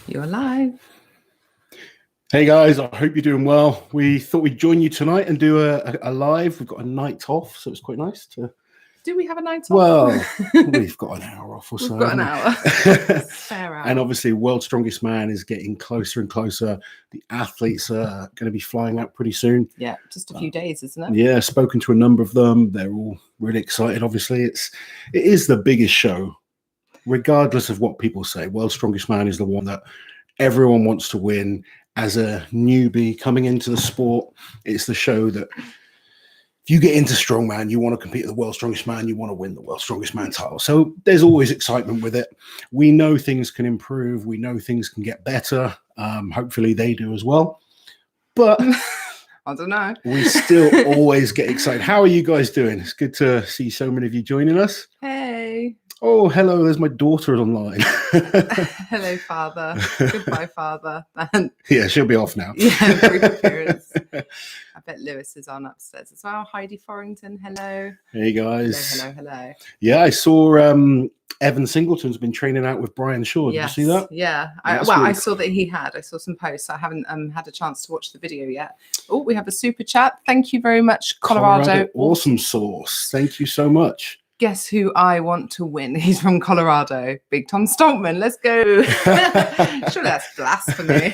You're live. Hey guys, I hope you're doing well. We thought we'd join you tonight and do a live. We've got a night off, so it's quite nice to... Do we have a night off? Well, we've got an hour off or so. We've got an hour. Fair hour. And obviously, World's Strongest Man is getting closer and closer. The athletes are going to be flying out pretty soon. Yeah, just a few days, isn't it? Yeah, spoken to a number of them. They're all really excited. Obviously, it is the biggest show, regardless of what people say. World's Strongest Man is the one that everyone wants to win. As a newbie coming into the sport, it's the show that if you get into Strongman, you want to compete with the World's Strongest Man, you want to win the World's Strongest Man title. So there's always excitement with it. We know things can improve. We know things can get better. Hopefully they do as well. But I don't know. We still always get excited. How are you guys doing? It's good to see so many of you joining us. Hey. Oh, hello. There's my daughter online. Hello, Father. Goodbye, Father. Yeah, she'll be off now. Yeah, brief appearance. I bet Lewis is on upstairs as well. Heidi Forrington, hello. Hey, guys. Hello. Yeah, I saw Evan Singleton's been training out with Brian Shaw. Did you see that? Yeah. I saw that he had. I saw some posts. I haven't had a chance to watch the video yet. Oh, we have a super chat. Thank you very much, Colorado. Awesome sauce. Thank you so much. Guess who I want to win? He's from Colorado. Big Tom Strongman. Let's go. Sure, that's blasphemy.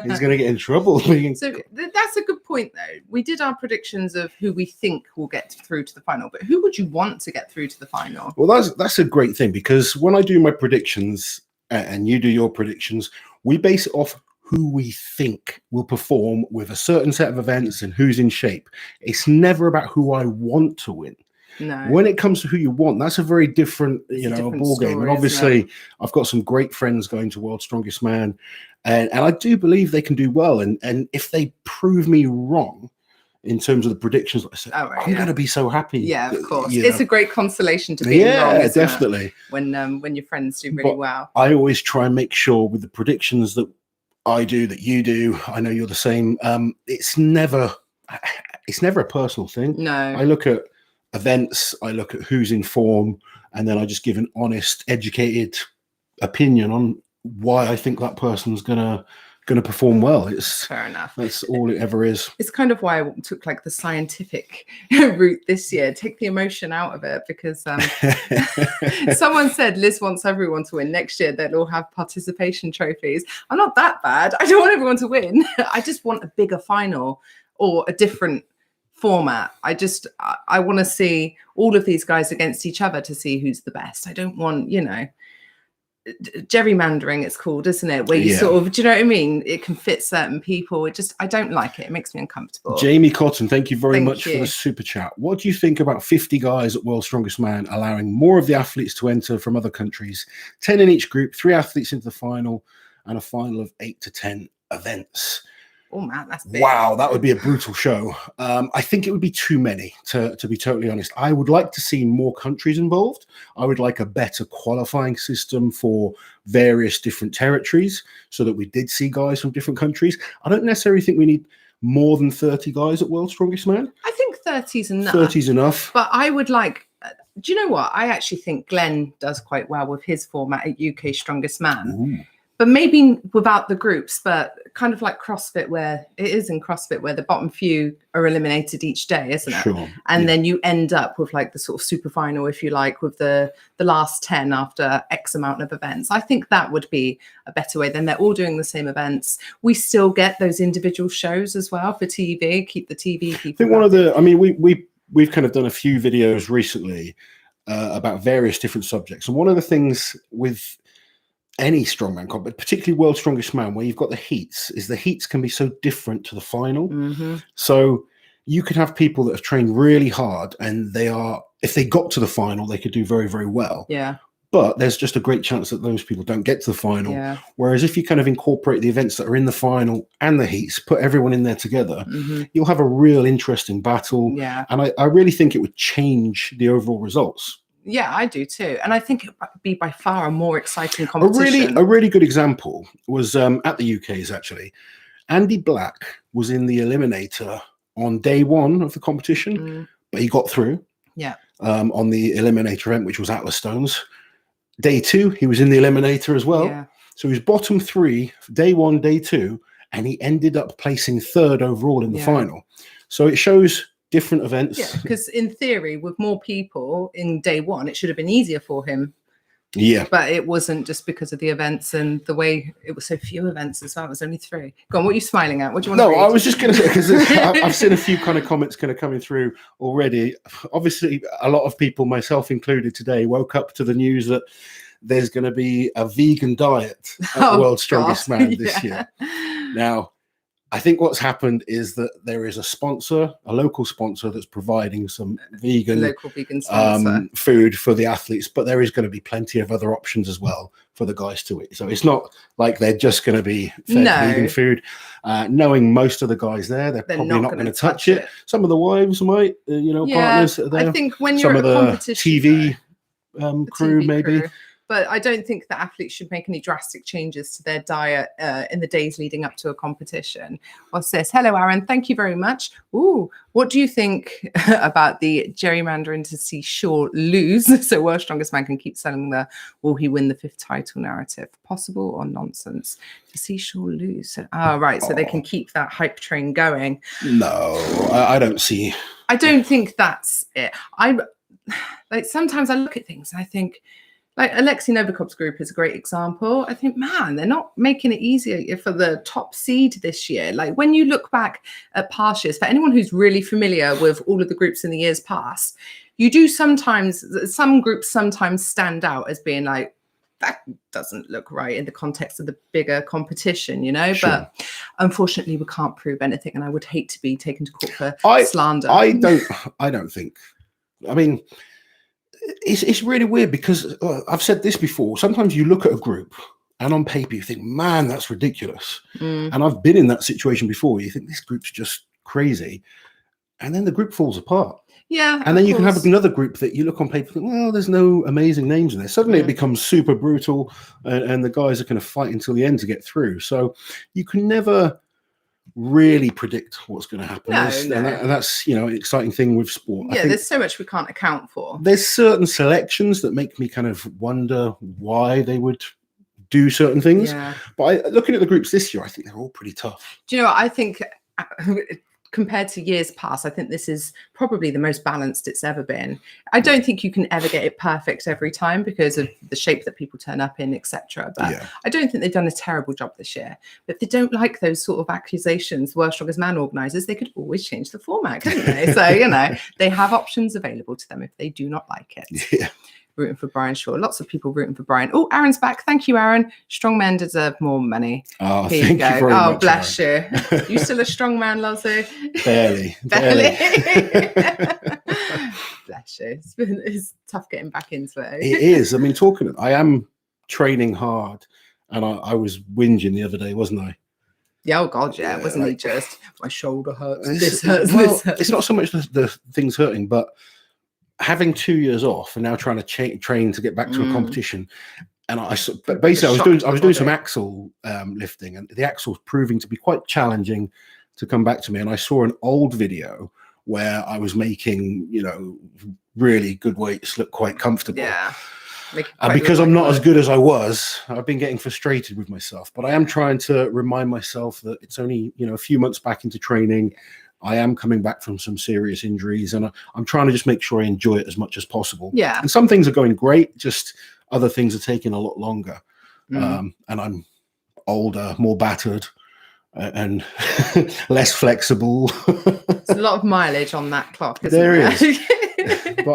He's going to get in trouble. So that's a good point, though. We did our predictions of who we think will get through to the final, but who would you want to get through to the final? Well, that's a great thing, because when I do my predictions and you do your predictions, we base it off who we think will perform with a certain set of events and who's in shape. It's never about who I want to win. No. When it comes to who you want, that's a very different, ball game. And obviously, I've got some great friends going to World's Strongest Man, and I do believe they can do well. And if they prove me wrong in terms of the predictions, like I said, I'm going to be so happy. Yeah, of course. It's a great consolation to be wrong. Yeah, definitely. When your friends do really well. I always try and make sure with the predictions that I do, that you do, I know you're the same. It's never a personal thing. No. I look at events, I look at who's in form, and then I just give an honest, educated opinion on why I think that person's gonna perform well. It's fair enough. That's all it ever is. It's kind of why I took like the scientific route this year. Take the emotion out of it, because someone said Liz wants everyone to win. Next year they'll all have participation trophies. I'm not that bad. I don't want everyone to win. I just want a bigger final or a different format. I want to see all of these guys against each other to see who's the best. I don't want, gerrymandering, it's called, isn't it? Where you sort of, do you know what I mean? It can fit certain people. I don't like it. It makes me uncomfortable. Jamie Cotton, thank you very much for the super chat. What do you think about 50 guys at World's Strongest Man allowing more of the athletes to enter from other countries? 10 in each group, 3 athletes into the final, and a final of 8 to 10 events. Oh man, that's big. Wow, that would be a brutal show. I think it would be too many, to be totally honest. I would like to see more countries involved. I would like a better qualifying system for various different territories so that we did see guys from different countries. I don't necessarily think we need more than 30 guys at World's Strongest Man. I think 30's enough. 30's enough. But I would like, do you know what? I actually think Glenn does quite well with his format at UK Strongest Man. Ooh. But maybe without the groups, but kind of like CrossFit, where it is in CrossFit, where the bottom few are eliminated each day, isn't it? Sure. And then you end up with like the sort of super final, if you like, with the last 10 after X amount of events. I think that would be a better way. Then they're all doing the same events. We still get those individual shows as well for TV. Keep the TV people. I think we've kind of done a few videos recently about various different subjects. And one of the things with any strongman comp, but particularly World's Strongest Man, where you've got the heats, is the heats can be so different to the final. Mm-hmm. So you could have people that have trained really hard, and if they got to the final, they could do very, very well. Yeah. But there's just a great chance that those people don't get to the final. Yeah. Whereas if you kind of incorporate the events that are in the final and the heats, put everyone in there together, you'll have a real interesting battle. Yeah. And I really think it would change the overall results. Yeah, I do too. And I think it would be by far a more exciting competition. A really good example was at the UK's actually. Andy Black was in the eliminator on day 1 of the competition, but he got through. Yeah. On the eliminator event, which was Atlas Stones. Day 2, he was in the eliminator as well. Yeah. So he was bottom 3, day 1, day 2, and he ended up placing 3rd overall in the final. So it shows different events. Yeah, because in theory, with more people in day 1, it should have been easier for him. Yeah. But it wasn't, just because of the events and the way it was so few events as well. It was only 3. Go on, what are you smiling at? What do you want to read? I was just going to say, because I've seen a few kind of comments kind of coming through already. Obviously, a lot of people, myself included today, woke up to the news that there's going to be a vegan diet at the World's Strongest Man this year. Now, I think what's happened is that there is a local sponsor that's providing some local vegan sponsor food for the athletes, but there is going to be plenty of other options as well for the guys to eat. So it's not like they're just going to be fed vegan food. Knowing most of the guys there, they're probably not going to touch it. Some of the wives might, partners that are there. I think when you're at a competition, TV crew, maybe. But I don't think that athletes should make any drastic changes to their diet in the days leading up to a competition. What's this? Hello, Aaron. Thank you very much. Ooh, what do you think about the gerrymandering to see Shaw lose so World's Strongest Man can keep selling the will he win the 5th title narrative? Possible or nonsense? To see Shaw lose. So they can keep that hype train going. No, I don't see. I don't think that's it. Sometimes I look at things and I think, like Alexei Novikov's group is a great example. I think, man, they're not making it easier for the top seed this year. Like when you look back at past years, for anyone who's really familiar with all of the groups in the years past, you do some groups sometimes stand out as being like, that doesn't look right in the context of the bigger competition, Sure. But unfortunately, we can't prove anything. And I would hate to be taken to court for slander. I don't think. I mean, it's really weird because I've said this before. Sometimes you look at a group and on paper you think, man, that's ridiculous. And I've been in that situation before. You think this group's just crazy. And then the group falls apart. Yeah. And then you can have another group that you look on paper and think, well, there's no amazing names in there. Suddenly it becomes super brutal and the guys are going to fight until the end to get through. So you can never really predict what's going to happen. And that's an exciting thing with sport. Yeah, there's so much we can't account for. There's certain selections that make me kind of wonder why they would do certain things. But looking at the groups this year, I think they're all pretty tough. Do you know what I think? Compared to years past, I think this is probably the most balanced it's ever been. I don't think you can ever get it perfect every time because of the shape that people turn up in, etc. But I don't think they've done a terrible job this year. But if they don't like those sort of accusations, World's Strongest Man organisers, they could always change the format, couldn't they? So, they have options available to them if they do not like it. Yeah. Rooting for Brian Shaw. Lots of people rooting for Brian. Oh, Aaron's back. Thank you, Aaron. Strongmen deserve more money. Oh, Here you go. You very much, bless Aaron. You. You still a strong man, Lozo? Barely. Bless you. It's tough getting back into it. It is. I mean, I am training hard, and I was whinging the other day, wasn't I? Yeah, oh God, yeah. Wasn't he just, my shoulder hurts, this hurts, this hurts. It's not so much the things hurting, but having 2 years off and now trying to train to get back to a competition, and I was doing some axle lifting, and the axle's proving to be quite challenging to come back to me. And I saw an old video where I was making really good weights look quite comfortable. Yeah. And because I'm not as good as I was, I've been getting frustrated with myself. But I am trying to remind myself that it's only a few months back into training. I am coming back from some serious injuries, and I'm trying to just make sure I enjoy it as much as possible. Yeah. And some things are going great, just other things are taking a lot longer. And I'm older, more battered, and less flexible. There's a lot of mileage on that clock, isn't there? There is. But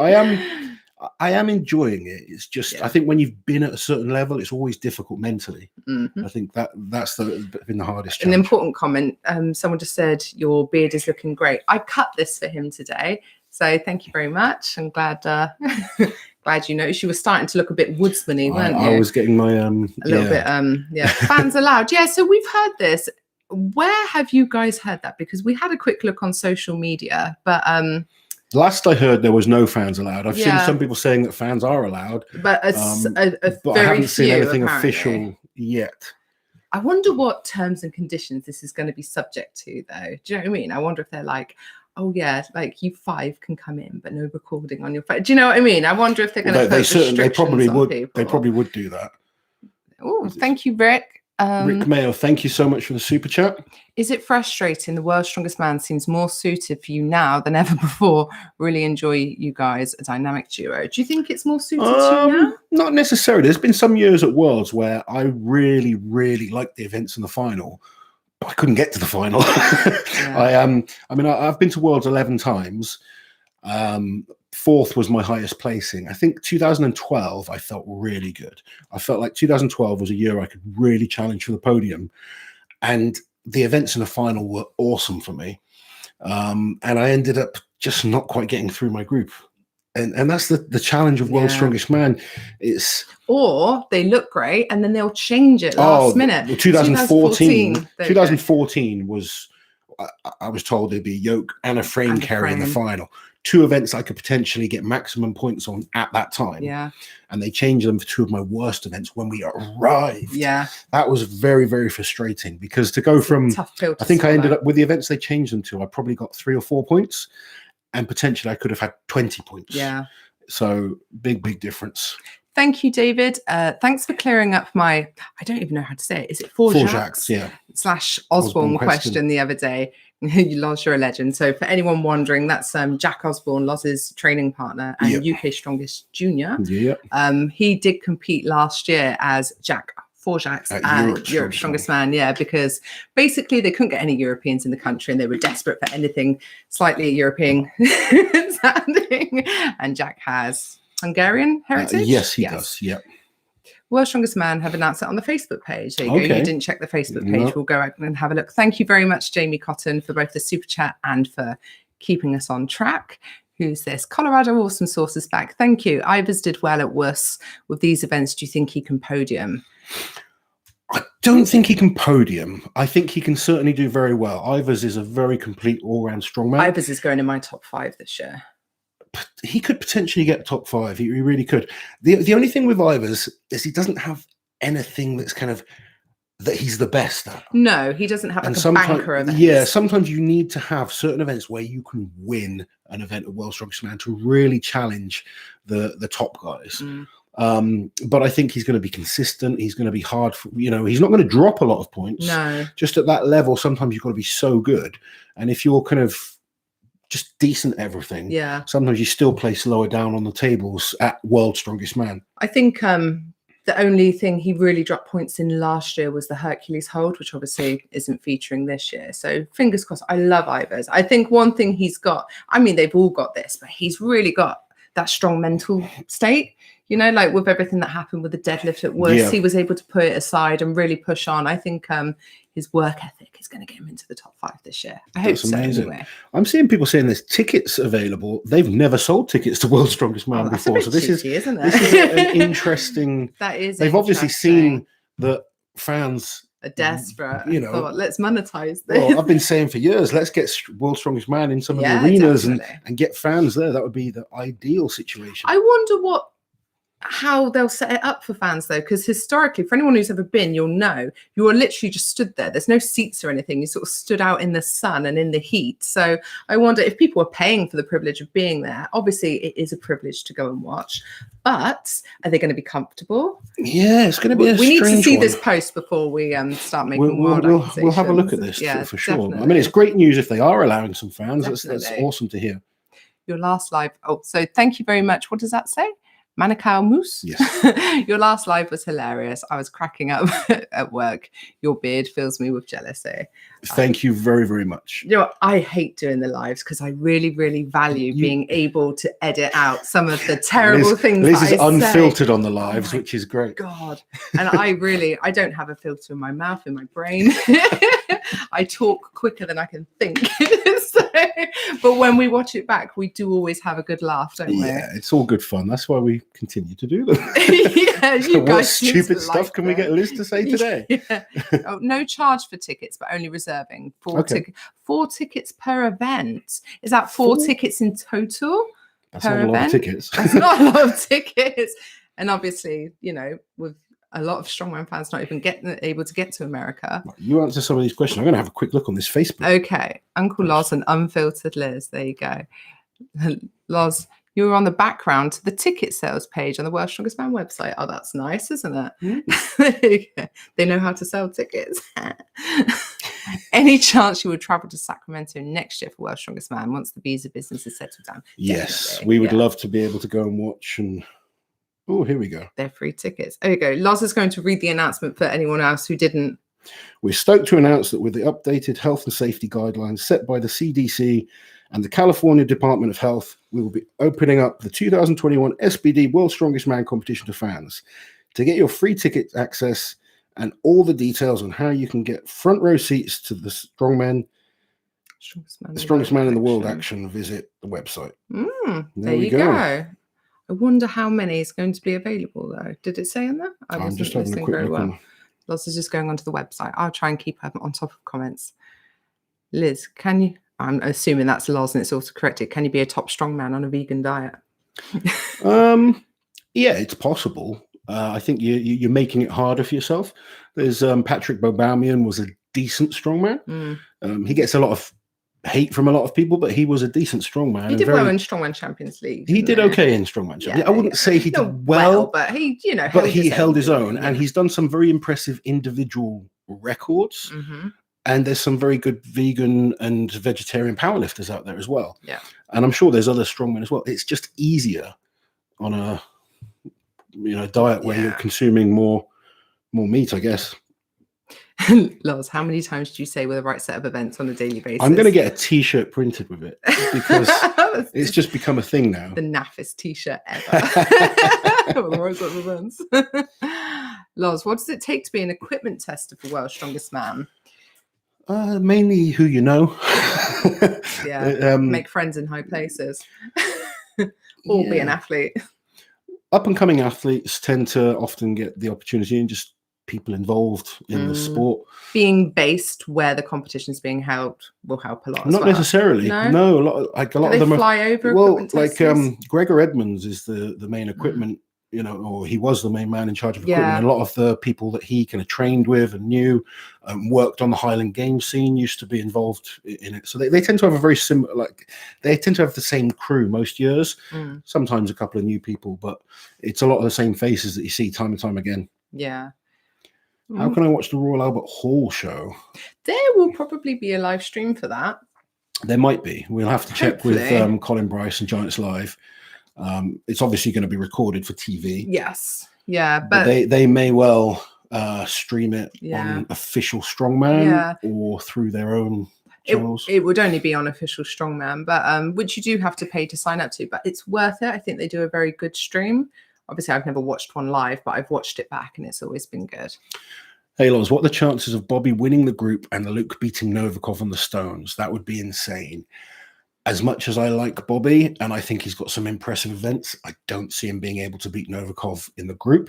I am enjoying it. It's just, I think when you've been at a certain level, it's always difficult mentally. I think that's been the hardest challenge. An important comment. Someone just said, your beard is looking great. I cut this for him today. So thank you very much. I'm glad you noticed. You were starting to look a bit woodsman-y, weren't you? I was getting my a little bit fans allowed. Yeah, so we've heard this. Where have you guys heard that? Because we had a quick look on social media, but last I heard, there was no fans allowed. I've seen some people saying that fans are allowed, but I haven't seen anything official yet. I wonder what terms and conditions this is going to be subject to, though. Do you know what I mean? I wonder if they're like, oh yeah, like you 5 can come in, but no recording on your phone. Do you know what I mean? I wonder if they're going to put restrictions on people. They probably would do that. Oh, thank you, Rick. Rick Mayo, thank you so much for the super chat. Is it frustrating? The World's Strongest Man seems more suited for you now than ever before. Really enjoy you guys, a dynamic duo. Do you think it's more suited to you now? Not necessarily. There's been some years at Worlds where I really, really liked the events in the final, but I couldn't get to the final. Yeah. I've been to Worlds 11 times. Fourth was my highest placing. I think 2012, I felt really good. I felt like 2012 was a year I could really challenge for the podium. And the events in the final were awesome for me. And I ended up just not quite getting through my group. And that's the challenge of World's Strongest Man. Or they look great and then they'll change it last minute. 2014 was, I was told there'd be a yoke and a frame carry in the final. 2 events I could potentially get maximum points on at that time. Yeah. And they changed them for 2 of my worst events when we arrived. Yeah. That was very, very frustrating because to go from, I think I ended up with the events they changed them to, I probably got 3 or 4 points and potentially I could have had 20 points. Yeah. So big difference. Thank you, David. Thanks for clearing up my, I don't even know how to say it. Is it Feuds? Yeah. / Osborne question the other day. Loz, you're a legend. So for anyone wondering, that's Jack Osborne, Loz's training partner and UK Strongest Junior. Yeah. He did compete last year as Jack Feuds at Europe's Strongest Man. Yeah, because basically they couldn't get any Europeans in the country and they were desperate for anything slightly European sounding. And Jack has Hungarian heritage. Yes, he does. Yeah. World's Strongest Man have announced it on the Facebook page. There you go. You didn't check the Facebook page. No. We'll go out and have a look. Thank you very much, Jamie Cotton, for both the super chat and for keeping us on track. Who's this? Colorado Awesome Sources back. Thank you. Ivers did well at WUS with these events. Do you think he can podium? I don't think he can podium. I think he can certainly do very well. Ivers is a very complete all-round strongman. Ivers is going in my top 5 this year. He could potentially get top 5. He really could. The only thing with Ivers is he doesn't have anything that's kind of that he's the best at. No, he doesn't have like a banker event. Yeah, sometimes you need to have certain events where you can win an event at World's Strongest Man to really challenge the top guys. But I think he's going to be consistent. He's going to be hard for, he's not going to drop a lot of points. No. Just at that level, sometimes you've got to be so good. And if you're kind of just decent at everything, sometimes you still place lower down on the tables at World's Strongest Man. I think the only thing he really dropped points in last year was the Hercules hold, which obviously isn't featuring this year. So fingers crossed. I love Ivers. I think one thing he's got, I mean, they've all got this, but he's really got that strong mental state. Like with everything that happened with the deadlift at WUS, he was able to put it aside and really push on. I think his work ethic is going to get him into the top 5 this year. I hope so. Anyway. I'm seeing people saying there's tickets available. They've never sold tickets to World's Strongest Man before. So this is an interesting. That is. They've obviously seen that fans are desperate. Thought, let's monetize this. Well, I've been saying for years, let's get World's Strongest Man in some of the arenas and get fans there. That would be the ideal situation. I wonder how they'll set it up for fans though, because historically, for anyone who's ever been, you'll know you are literally just stood there. There's no seats or anything. You sort of stood out in the sun and in the heat. So I wonder if people are paying for the privilege of being there. Obviously, it is a privilege to go and watch, but are they going to be comfortable? Yeah, it's going to be. We need to see this post before we start making wild accusations. We'll have a look at this for sure. Definitely. I mean, it's great news if they are allowing some fans. That's awesome to hear. Your last live. Oh, so thank you very much. What does that say? Manukau Moose. Yes. Your last live was hilarious. I was cracking up at work. Your beard fills me with jealousy. Thank you very, very much. I hate doing the lives because I really, really value being able to edit out some of the terrible things Liz is unfiltered on the lives, which is great. God. And I don't have a filter in my mouth, in my brain. I talk quicker than I can think. But when we watch it back, we do always have a good laugh, don't we? Yeah, it's all good fun. That's why we continue to do them. You guys what stupid stuff can we get Liz to say today? No charge for tickets, but only reserving 4 tickets per event. Is that 4 tickets in total? That's not a lot of tickets. That's not a lot of tickets. And obviously, with a lot of Strongman fans not even able to get to America. You answer some of these questions. I'm going to have a quick look on this Facebook. Okay. Uncle Loz and Unfiltered Liz. There you go. Loz, You were on the background to the ticket sales page on the World's Strongest Man website. Oh, that's nice, isn't it? They know how to sell tickets. Any chance you would travel to Sacramento next year for World's Strongest Man once the visa business is settled down? Yes, Definitely. we would love to be able to go and watch. And oh, here we go. They're free tickets. There you go. Loz is going to read the announcement for anyone else who didn't. We're stoked to announce that with the updated health and safety guidelines set by the CDC and the California Department of Health, we will be opening up the 2021 SBD World's Strongest Man competition to fans. To get your free ticket access and all the details on how you can get front row seats to the Strongman, Strongest Man in the World action, visit the website. There you go. I wonder how many is going to be available, though. Did it say in there? I'm just having a quick look. Loz is just going onto the website. I'll try and keep her on top of comments. Liz, can you? I'm assuming that's Loz and it's also corrected. Can you be a top strongman on a vegan diet? Yeah, it's possible. I think you're making it harder for yourself. There's Patrick Bobamian was a decent strongman. He gets a lot of hate from a lot of people, but he was a decent strongman. He did well in Strongman Champions League. He did okay in Strongman Champions League. I wouldn't say he did well, but he, held his own, and he's done some very impressive individual records. And there's some very good vegan and vegetarian powerlifters out there as well. Yeah, and I'm sure there's other strongmen as well. It's just easier on a diet where you're consuming more meat, I guess. Loz, how many times do you say with the right set of events on a daily basis? I'm going to get a t-shirt printed with it because it's just become a thing now. The naffest t-shirt ever. With the right set of events. Loz, what does it take to be an equipment tester for World's Strongest Man? Mainly who you know. Make friends in high places. Or be an athlete. Up and coming athletes tend to often get the opportunity, and just people involved in the sport. Being based where the competition is being held will help a lot. Not necessarily. No, a lot of them fly over. Well, like Gregor Edmonds is the main equipment. Or he was the main man in charge of equipment. And a lot of the people that he kind of trained with and knew, worked on the Highland Games scene, used to be involved in it. So they tend to have a very similar, they tend to have the same crew most years. Sometimes a couple of new people, but it's a lot of the same faces that you see time and time again. Yeah. How can I watch the Royal Albert Hall show? There will probably be a live stream for that. There might be. We'll have to check with Colin Bryce and Giants Live. It's obviously going to be recorded for TV. Yes. Yeah. But they may well stream it on official Strongman or through their own channels. It would only be on official Strongman, but which you do have to pay to sign up to, but it's worth it. I think they do a very good stream. Obviously, I've never watched one live, but I've watched it back and it's always been good. Hey, Loz, what are the chances of Bobby winning the group and Luke beating Novikov on the stones? That would be insane. As much as I like Bobby, and I think he's got some impressive events, I don't see him being able to beat Novikov in the group.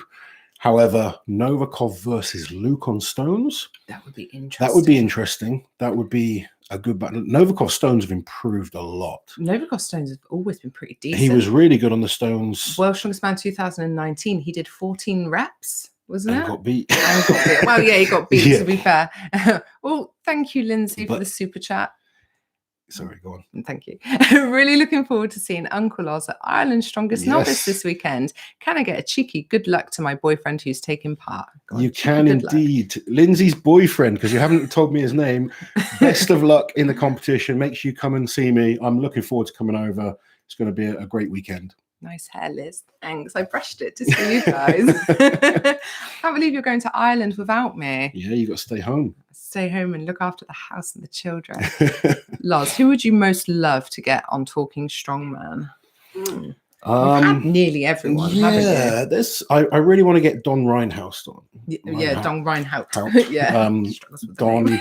However, Novikov versus Luke on stones. That would be interesting. That would be a good battle. Novikov's stones have improved a lot. Novikov's stones have always been pretty decent. He was really good on the stones. World's Strongest Man 2019, he did 14 reps, wasn't it? Got beat. Well, yeah, he got beat, to be fair. Well, thank you, Lindsay, for the super chat. Sorry, go on. Thank you. Really looking forward to seeing Uncle Loz at Ireland's Strongest Novice this weekend. Can I get a cheeky good luck to my boyfriend who's taking part? You can indeed. Lindsay's boyfriend, because you haven't told me his name. Best of luck in the competition. Make sure you come and see me. I'm looking forward to coming over. It's going to be a great weekend. Nice hair, Liz. Thanks. I brushed it just for you guys. I can't believe you're going to Ireland without me. Yeah, you got to stay home. Stay home and look after the house and the children. Loz, who would you most love to get on Talking Strongman? You've had nearly everyone, haven't you? I really want to get Don Reinhouse on. Don Reinhouse. Don.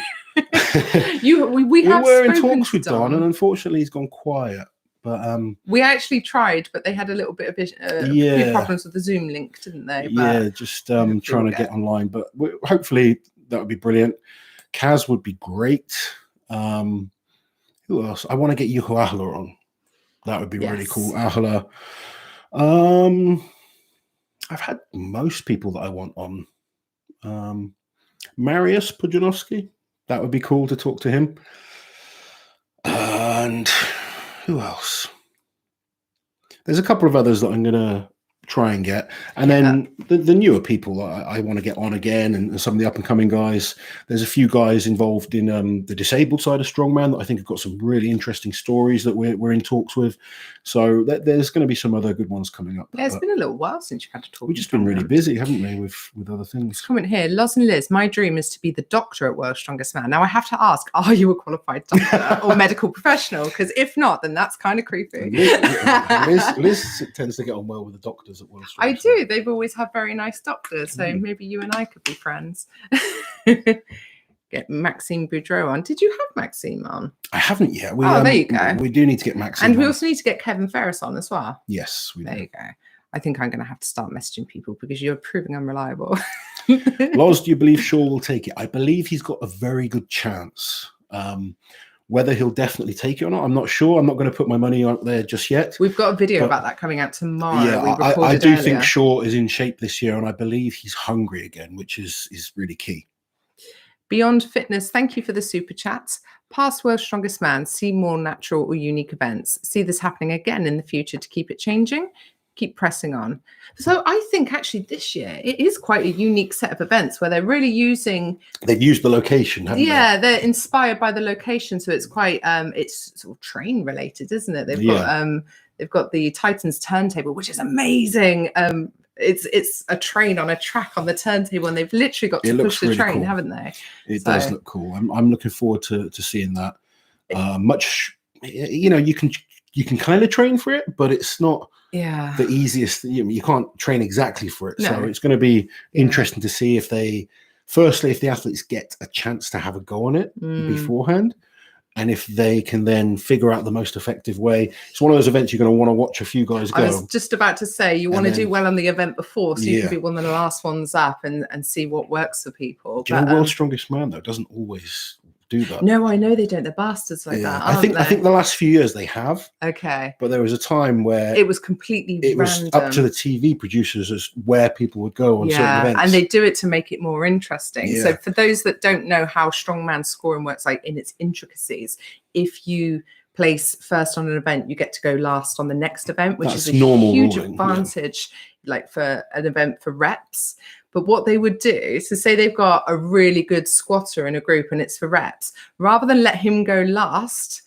We were in talks with Don, and unfortunately he's gone quiet. But we actually tried, but they had a little bit of few problems with the Zoom link, didn't they? But just trying to get online. But hopefully that would be brilliant. Kaz would be great. Who else? I want to get Yuho Ahola on. That would be really cool. Ahola. I've had most people that I want on. Mariusz Pudzianowski. That would be cool to talk to him. And who else? There's a couple of others that I'm going to try and get. And then the newer people I want to get on again, and some of the up and coming guys. There's a few guys involved in the disabled side of Strongman that I think have got some really interesting stories that we're in talks with. So there's going to be some other good ones coming up. Yeah, it's been a little while since you've had to talk. We've just been really busy, haven't we, with other things. Comment here, Loz and Liz, my dream is to be the doctor at World's Strongest Man. Now I have to ask, are you a qualified doctor or medical professional? Because if not, then that's kind of creepy. Liz tends to get on well with the doctors at World's Strongest Man. I do. They've always had very nice doctors. So maybe you and I could be friends. Get Maxime Boudreau on. Did you have Maxime on? I haven't yet. There you go. We do need to get Maxime and we on. also need to get Kevin Ferris on as well. Yes, we do. There you go. I think I'm going to have to start messaging people because you're proving unreliable. Loz, do you believe Shaw will take it? I believe he's got a very good chance. Whether he'll definitely take it or not, I'm not sure. I'm not going to put my money out there just yet. We've got a video about that coming out tomorrow. Yeah, I do think Shaw is in shape this year, and I believe he's hungry again, which is really key. Beyond Fitness, thank you for the super chats. Past World's Strongest Man, see more natural or unique events. See this happening again in the future to keep it changing. Keep pressing on. So I think actually this year it is quite a unique set of events where they're really using. They've used the location, haven't they? Yeah, they're inspired by the location, so it's quite it's sort of train related, isn't it? They've got the Titans turntable, which is amazing. It's a train on a track on the turntable, and they've literally got to push the really train, cool. haven't they? It does look cool. I'm looking forward to seeing that. You can kind of train for it, but it's not the easiest. You can't train exactly for it. No. So it's going to be interesting to see if the athletes get a chance to have a go on it beforehand. And if they can then figure out the most effective way. It's one of those events you're going to want to watch a few guys go. I was just about to say, you want to do well on the event before, so you can be one of the last ones up and see what works for people. Do you know World's Strongest Man, though, doesn't always do that? No, I know they don't. They're bastards like that, I think the last few years they have. Okay. But there was a time where it was completely random. Was up to the TV producers as where people would go on certain events. And they do it to make it more interesting. Yeah. So for those that don't know how strongman scoring works, like in its intricacies, if you place first on an event, you get to go last on the next event, which is a huge advantage, like for an event for reps. But what they would do, so say they've got a really good squatter in a group and it's for reps, rather than let him go last,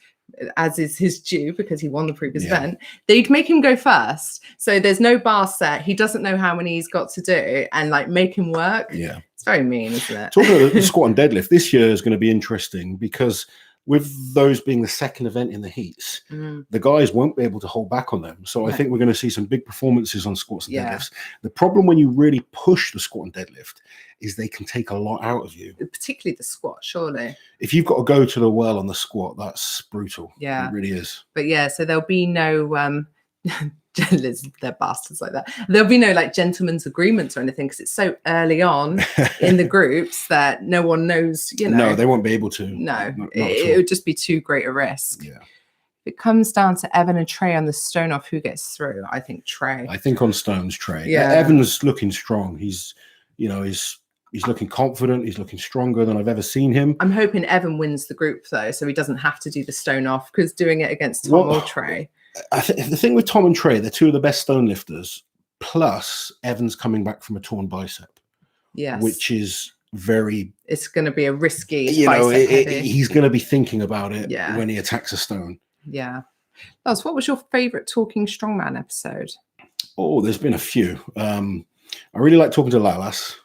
as is his due because he won the previous event, they'd make him go first. So there's no bar set. He doesn't know how many he's got to do and like make him work. Yeah. It's very mean, isn't it? Talking about the squat and deadlift, this year is going to be interesting because with those being the second event in the heats, the guys won't be able to hold back on them. So I think we're going to see some big performances on squats and deadlifts. The problem when you really push the squat and deadlift is they can take a lot out of you. Particularly the squat, surely. If you've got to go to the well on the squat, that's brutal. Yeah. It really is. But yeah, so there'll be no... they're bastards like that. There'll be no like gentlemen's agreements or anything because it's so early on in the groups that no one knows, No, they won't be able to. No, it would just be too great a risk. Yeah. If it comes down to Evan and Trey on the stone off, who gets through? I think Trey. I think on stones, Trey. Yeah. Evan's looking strong. He's looking confident. He's looking stronger than I've ever seen him. I'm hoping Evan wins the group though, so he doesn't have to do the stone off because doing it against Tom or Trey. The thing with Tom and Trey, they're two of the best stone lifters. Plus, Evan's coming back from a torn bicep. Yes, which is very. It's going to be a risky. He's going to be thinking about it when he attacks a stone. Yeah. Loz, what was your favorite Talking Strongman episode? Oh, there's been a few. I really like talking to Lalas.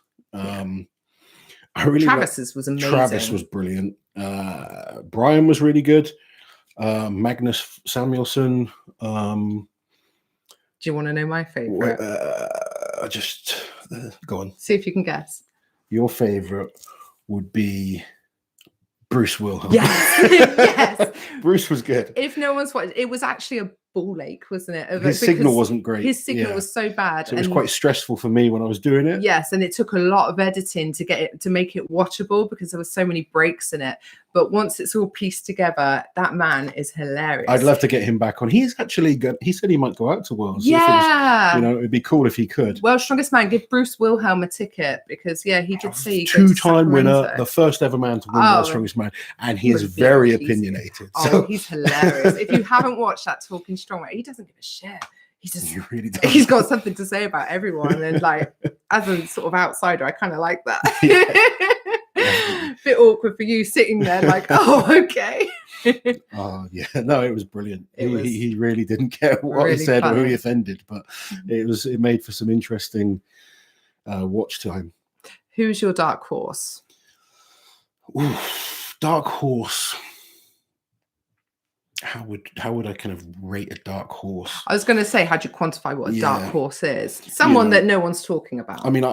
Travis's was amazing. Travis was brilliant. Brian was really good. Magnus Samuelsson. Do you want to know my favorite? Go on. See if you can guess. Your favorite would be Bruce Wilhelm. Yes. Yes. Bruce was good. If no one's watched, it was actually a ball ache, wasn't it? His signal wasn't great. His signal was so bad. So it was quite stressful for me when I was doing it. Yes, and it took a lot of editing to get it to make it watchable because there were so many breaks in it. But once it's all pieced together, that man is hilarious. I'd love to get him back on. He's actually good. He said he might go out to Worlds. Yeah. It'd be cool if he could. World's Strongest Man, give Bruce Wilhelm a ticket because he did say two-time winner, the first ever man to win World's Strongest Man, and he is very opinionated. He's hilarious. If you haven't watched that Talking Strongman, he doesn't give a shit. He really does. He's got something to say about everyone, and like as a sort of outsider, I kind of like that. Bit awkward for you sitting there, like, oh, okay. Oh yeah, no, it was brilliant. He really didn't care what really he said funny. or who he offended, but it made for some interesting watch time. Who's your dark horse? Ooh, dark horse. How would I kind of rate a dark horse? I was going to say, how do you quantify what a dark horse is? Someone that no one's talking about. I mean,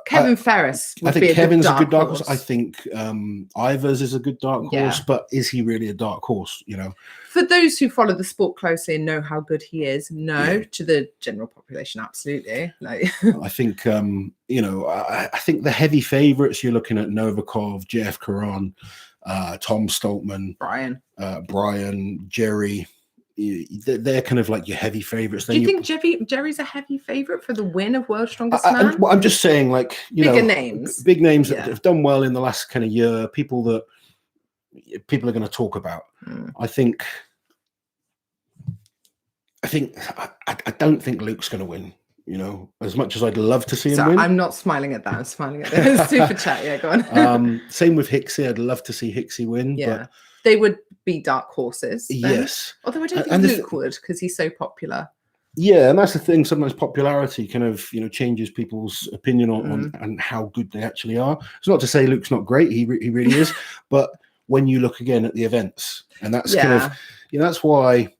Kevin Ferris. I think Kevin's a good dark horse. I think Ivers is a good dark horse, but is he really a dark horse? You know, for those who follow the sport closely and know how good he is, no. To the general population, absolutely. Like, I think you know, I think the heavy favourites you're looking at: Novikov, JF Karan, Tom Stoltman, Brian, Jerry. They're kind of like your heavy favorites. Do you think Jerry's a heavy favorite for the win of World's Strongest Man? I'm just saying, like, you know, big names that have done well in the last kind of year, people that people are going to talk about. I don't think Luke's going to win. You know, as much as I'd love to see him win. I'm not smiling at that. I'm smiling at the super chat. Yeah, go on. Same with Hicksy. I'd love to see Hicksy win. Yeah, but they would be dark horses. Then. Yes. Although I don't think Luke would, because he's so popular. Yeah, and that's the thing. Sometimes popularity kind of, you know, changes people's opinion on how good they actually are. It's not to say Luke's not great. He really is. But when you look again at the events, and that's kind of, you know, that's why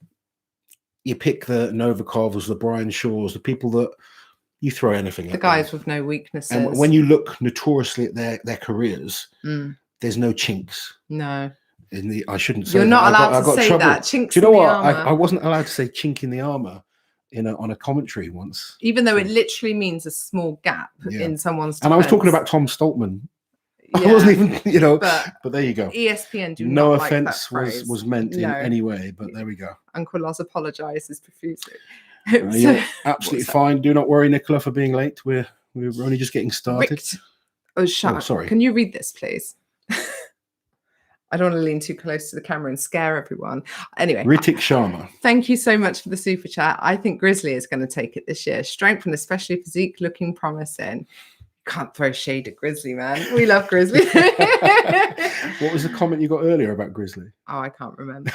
you pick the Novikovs, the Brian Shaws, the people that you throw anything at. The guys with no weaknesses. And when you look notoriously at their careers, there's no chinks. No. I shouldn't say You're not allowed to say trouble. that. Chinks. Do you know what? I wasn't allowed to say chink in the armor on a commentary once. Even though it literally means a small gap in someone's defense. And I was talking about Tom Stoltman. I wasn't even, you know, but there you go. ESPN do no not offense like that was meant in any way, but there we go. Uncle Loz apologizes profusely. You're absolutely fine. Do not worry, Nicola, for being late. We're only just getting started. Oh, shut up. Sorry. Can you read this, please? I don't want to lean too close to the camera and scare everyone. Anyway. Ritik Sharma. Thank you so much for the super chat. I think Grizzly is going to take it this year. Strength and especially physique looking promising. Can't throw shade at Grizzly, man. We love Grizzly. What was the comment you got earlier about Grizzly? Oh, I can't remember.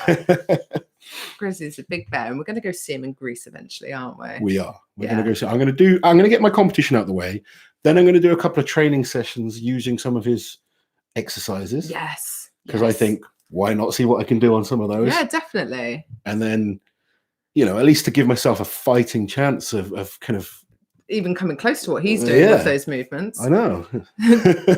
Grizzly's a big bear, and we're going to go see him in Greece eventually, aren't we? We are. We're going to go see. I'm going to get my competition out of the way. Then I'm going to do a couple of training sessions using some of his exercises. Yes. Because I think, why not see what I can do on some of those? Yeah, definitely. And then, you know, at least to give myself a fighting chance of kind of even coming close to what he's doing with those movements. I know.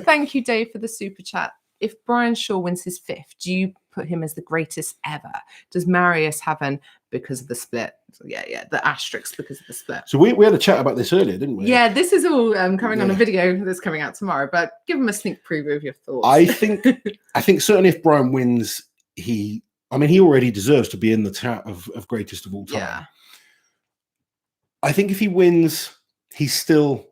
Thank you, Dave, for the super chat. If Brian Shaw wins his 5th, do you put him as the greatest ever? Does Marius have an because of the split? Yeah, the asterisk because of the split. So we had a chat about this earlier, didn't we? Yeah, this is all coming on a video that's coming out tomorrow, but give him a sneak preview of your thoughts. I think certainly if Brian wins, he already deserves to be in the chat of greatest of all time. Yeah. I think if he wins, he's still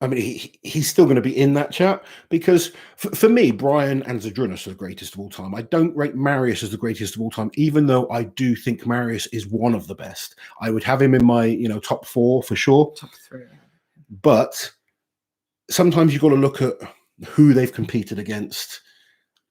going to be in that chat because for me, Brian and Zydrunas are the greatest of all time. I don't rate Marius as the greatest of all time, even though I do think Marius is one of the best. I would have him in my, top 4 for sure. Top 3. But sometimes you've got to look at who they've competed against,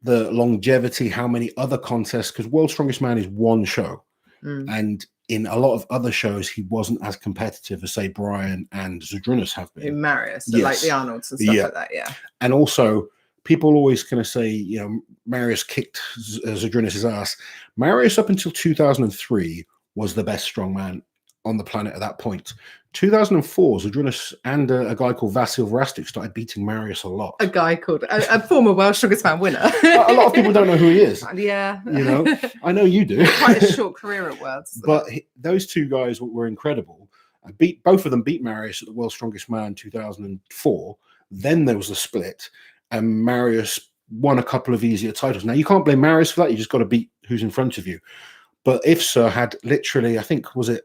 the longevity, how many other contests, because World's Strongest Man is one show. And in a lot of other shows, he wasn't as competitive as, say, Brian and Zydrunas have been. In Marius, like the Arnolds and stuff like that, yeah. And also, people always kind of say, Marius kicked Zydrunas' ass. Marius, up until 2003, was the best strongman on the planet at that point. 2004, Zydrunas and a guy called Vasil Vrastic started beating Marius a lot. A guy called a former World's Strongest Man winner. A lot of people don't know who he is. Yeah. I know you do. Quite a short career at Worlds. But those two guys were incredible. Both of them beat Marius at the World's Strongest Man 2004. Then there was a split, and Marius won a couple of easier titles. Now, you can't blame Marius for that. You just got to beat who's in front of you. But Ifsa had literally, I think, was it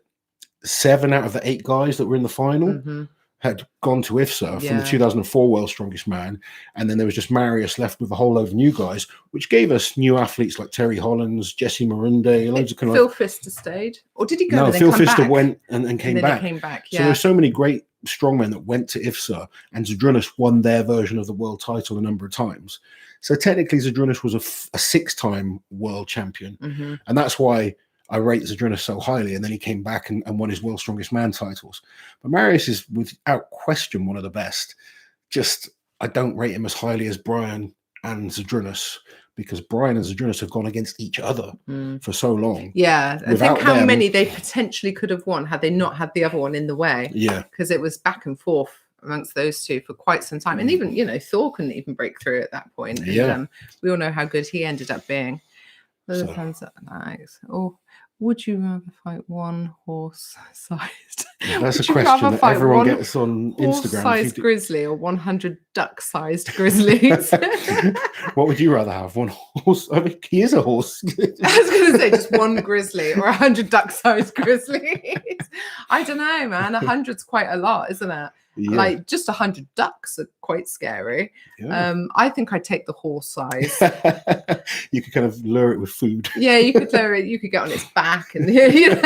7 out of the 8 guys that were in the final had gone to IFSA from the Yeah. 2004 World's Strongest Man, and then there was just Marius left with a whole load of new guys, which gave us new athletes like Terry Hollins, Jesse Morunde, loads of kind of Phil Pfister stayed, or did he go? no, and then Phil come Pfister back? went and came then back. He came back. So Yeah. there's so many great strongmen that went to IFSA, and Zydrunas won their version of the world title a number of times. So technically, Zydrunas was a 6-time world champion, Mm-hmm. and that's why I rate Zydrunas so highly. And then he came back and won his World's Strongest Man titles. But Marius is without question one of the best. Just I don't rate him as highly as Brian and Zydrunas, because Brian and Zydrunas have gone against each other for so long. Yeah, I Without think how them- many they potentially could have won had they not had the other one in the way. Yeah, Because it was back and forth amongst those two for quite some time. And even, you know, Thor couldn't even break through at that point. And, Yeah. we all know how good he ended up being. So- Nice. Oh, would you rather fight one horse-sized? that's a Would you question rather that fight everyone one gets on Instagram. If you horse-sized do- grizzly or 100 duck-sized grizzlies? What would you rather have? One horse? I mean, he is a horse. I was going to say just one grizzly or 100 duck-sized grizzlies. I don't know, man. 100's quite a lot, isn't it? Yeah. Like just 100 ducks are quite scary. Yeah. I think I'd take the horse size. You could kind of lure it with food. Yeah, you could lower it. You could get on its back, and you know,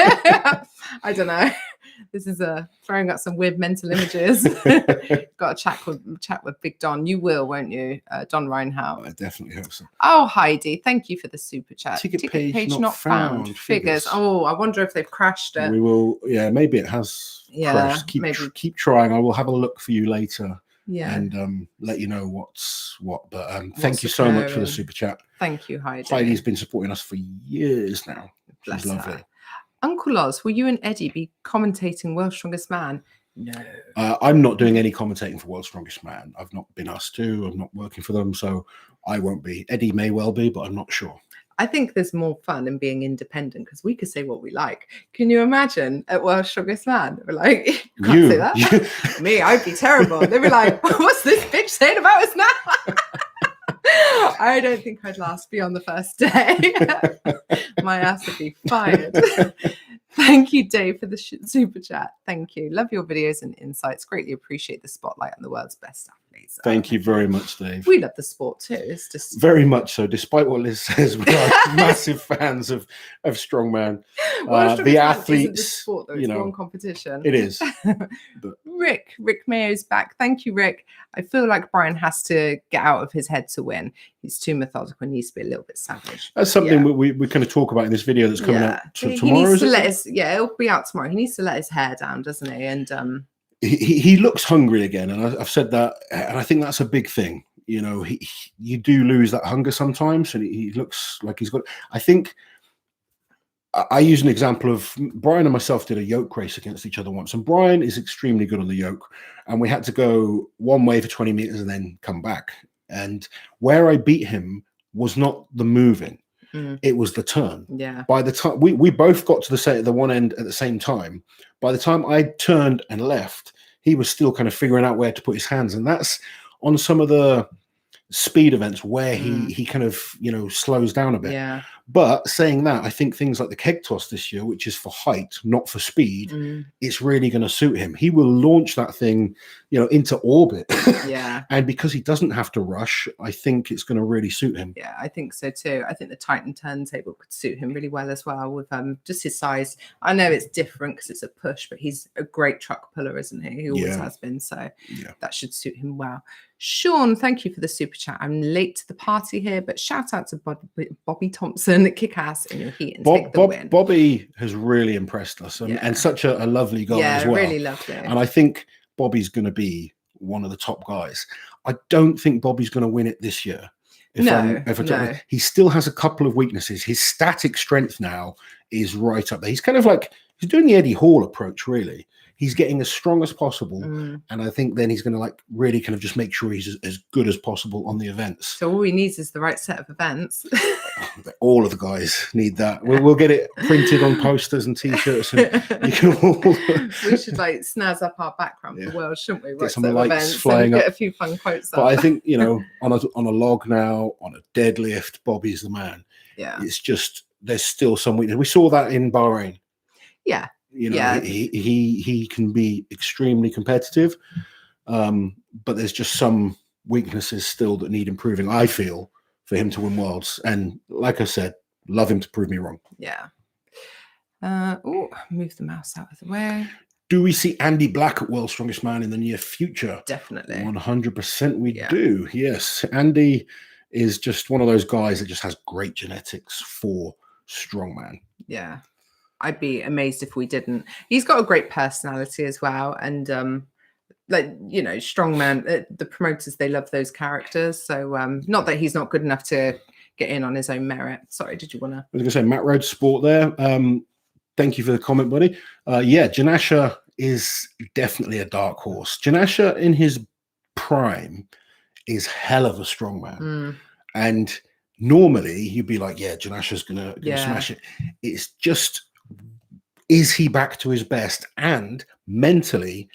I don't know. This is throwing out some weird mental images. Got to chat with Big Don. You will, won't you, Don Reinhardt? I definitely hope so. Oh, Heidi, thank you for the super chat. Ticket page not found. Figures. Oh, I wonder if they've crashed it. We will. Yeah, maybe it has. Yeah, crashed. maybe. Keep trying. I will have a look for you later. Yeah. And let you know what's what. But thank you What's so much for the occurring. super chat. Thank you, Heidi. Heidi's been supporting us for years now. Bless She's lovely. her. Uncle Loz, will you and Eddie be commentating World's Strongest Man? No. I'm not doing any commentating for World's Strongest Man. I've not been asked to. I'm not working for them, so I won't be. Eddie may well be, but I'm not sure. I think there's more fun in being independent because we could say what we like. Can you imagine at World's Strongest Man? We're like, you can't say that. Me, I'd be terrible. They'd be like, what's this bitch saying about us now? I don't think I'd last beyond the first day. My ass would be fired. Thank you, Dave, for the super chat. Thank you. Love your videos and insights. Greatly appreciate the spotlight on the world's best athletes. Thank you very much, Dave. We love the sport too. It's just Very much so. Despite what Liz says, we are massive fans of Strongman. World's Strongest The Man isn't athletes, the sport, though. you It's know, one competition. It is. Rick Mayo's back. Thank you, Rick. I feel like Brian has to get out of his head to win. He's too methodical and needs to be a little bit savage. That's something Yeah. we kind of talk about in this video that's coming out He tomorrow. needs Is to it? let his it'll be out tomorrow. He needs to let his hair down, doesn't he? And He looks hungry again, and I've said that, and I think that's a big thing. You know, you do lose that hunger sometimes, and he looks like he's got. I think I use an example of Brian and myself did a yoke race against each other once, and Brian is extremely good on the yoke, and we had to go one way for 20 meters and then come back. And where I beat him was not the moving; it was the turn. yeah, By the time we both got to the one end at the same time, by the time I turned and left, he was still kind of figuring out where to put his hands, and that's on some of the speed events where he kind of slows down a bit. yeah. But saying that, I think things like the keg toss this year, which is for height, not for speed, it's really going to suit him. He will launch that thing, into orbit. Yeah. And because he doesn't have to rush, I think it's going to really suit him. Yeah, I think so too. I think the Titan turntable could suit him really well as well with just his size. I know it's different because it's a push, but he's a great truck puller, isn't he? He always has been. So that should suit him well. Sean, thank you for the super chat. I'm late to the party here, but shout out to Bobby Thompson, kick ass in your heat and take the win. Bobby has really impressed us, and such a lovely guy as well. Really lovely. And I think Bobby's going to be one of the top guys. I don't think Bobby's going to win it this year. No. He still has a couple of weaknesses. His static strength now is right up there. He's kind of like, he's doing the Eddie Hall approach, really. He's getting as strong as possible. And I think then he's going to really kind of just make sure he's as good as possible on the events. So all he needs is the right set of events. All of the guys need that. We'll get it printed on posters and t-shirts. And you can all... We should snazz up our background for World, shouldn't we? Get some lights flying and up. Get a few fun quotes But up. I think, on a log now, on a deadlift, Bobby's the man. Yeah. It's just, there's still some weakness. We saw that in Bahrain. Yeah. You know, Yeah. he can be extremely competitive, but there's just some weaknesses still that need improving, I feel, for him to win worlds. And like I said, love him to prove me wrong. Yeah. Move the mouse out of the way. Do we see Andy Black at World's Strongest Man in the near future? Definitely. 100% we do. Yes. Andy is just one of those guys that just has great genetics for strongman. Yeah. I'd be amazed if we didn't. He's got a great personality as well. And like, you know, strongman, the promoters, they love those characters. So not that he's not good enough to get in on his own merit. Sorry, did you want to? I was going to say Matt Rhodes Sport there. Thank you for the comment, buddy. Yeah, Janasha is definitely a dark horse. Janasha in his prime is hell of a strongman. And normally you'd be like, yeah, Janasha's gonna smash it. It's just, is he back to his best? And mentally,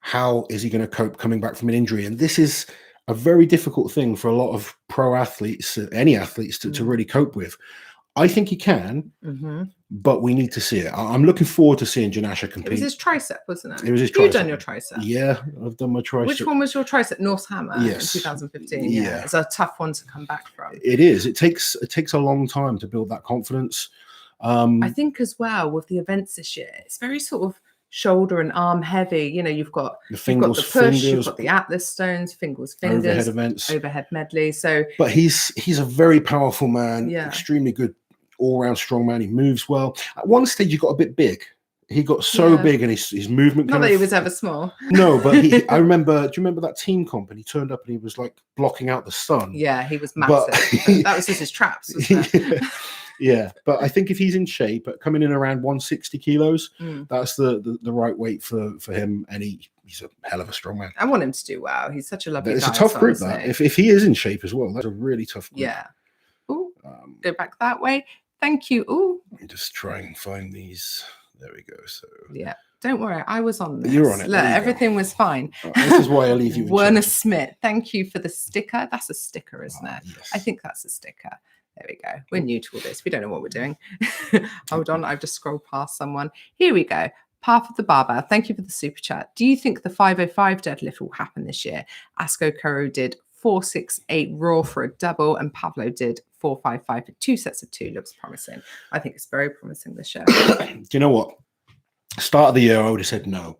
how is he going to cope coming back from an injury? And this is a very difficult thing for a lot of pro athletes, any athletes, to really cope with. I think he can, but we need to see it. I'm looking forward to seeing Janasha compete. It was his tricep, wasn't it? It was his tricep. You've done your tricep. Yeah, I've done my tricep. Which one was your tricep? North Hammer in Yes. 2015. Yeah. It's a tough one to come back from. It is. It takes a long time to build that confidence. I think as well with the events this year, it's very sort of shoulder and arm heavy. You know, you've got the push, you've got the Atlas stones, fingers, overhead events, overhead medley. So, but he's a very powerful man. Yeah. Extremely good all-round strong man. He moves well. At one stage, he got a bit big. He got so big, and his movement. Not that he was ever small. No, but I remember. Do you remember that team comp? And he turned up and he was like blocking out the sun. Yeah, he was massive. But that was just his traps, wasn't it? Yeah, but I think if he's in shape, coming in around 160 kilos, that's the right weight for him, and he's a hell of a strong man. I want him to do well. He's such a lovely guy. It's a tough group, that. If he is in shape as well, that's a really tough group. Yeah. Ooh, go back that way. Thank you. Ooh. Let me just try and find these. There we go. So yeah, don't worry. I was on this. You're on it. Look, everything was fine. This is why I leave you. Werner Smith. Thank you for the sticker. That's a sticker, isn't it? Yes. I think that's a sticker. There we go. We're new to all this. We don't know what we're doing. Hold on. I've just scrolled past someone. Here we go. Path of the Barber. Thank you for the super chat. Do you think the 505 deadlift will happen this year? Asko Koro did 468 raw for a double, and Pavlo did 455 for 2 sets of 2. Looks promising. I think it's very promising this year. Do you know what? Start of the year, I would have said no.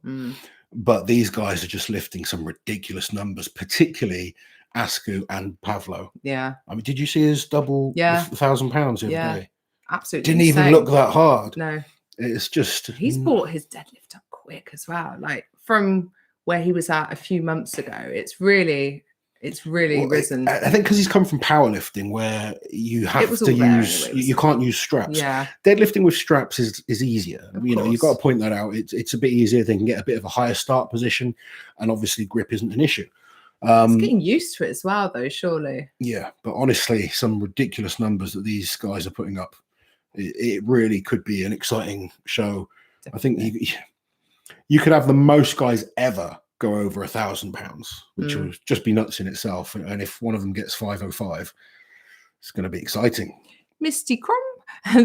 But these guys are just lifting some ridiculous numbers, particularly Asku and Pavlo. Yeah. I mean, did you see his double 1,000 pounds the other day? Absolutely. Didn't even look that hard. No. It's just. He's brought his deadlift up quick as well. Like from where he was at a few months ago, it's really risen. I think because he's come from powerlifting, where you have to use, you can't use straps. Yeah. Deadlifting with straps is easier. Of you know, course. you've got to point that out. It's a bit easier. They can get a bit of a higher start position, and obviously grip isn't an issue. It's getting used to it as well, though, surely. Yeah, but honestly, some ridiculous numbers that these guys are putting up. It really could be an exciting show. Definitely. I think you could have the most guys ever go over 1,000 pounds, which would just be nuts in itself. And if one of them gets 505, it's going to be exciting. Misty Crum,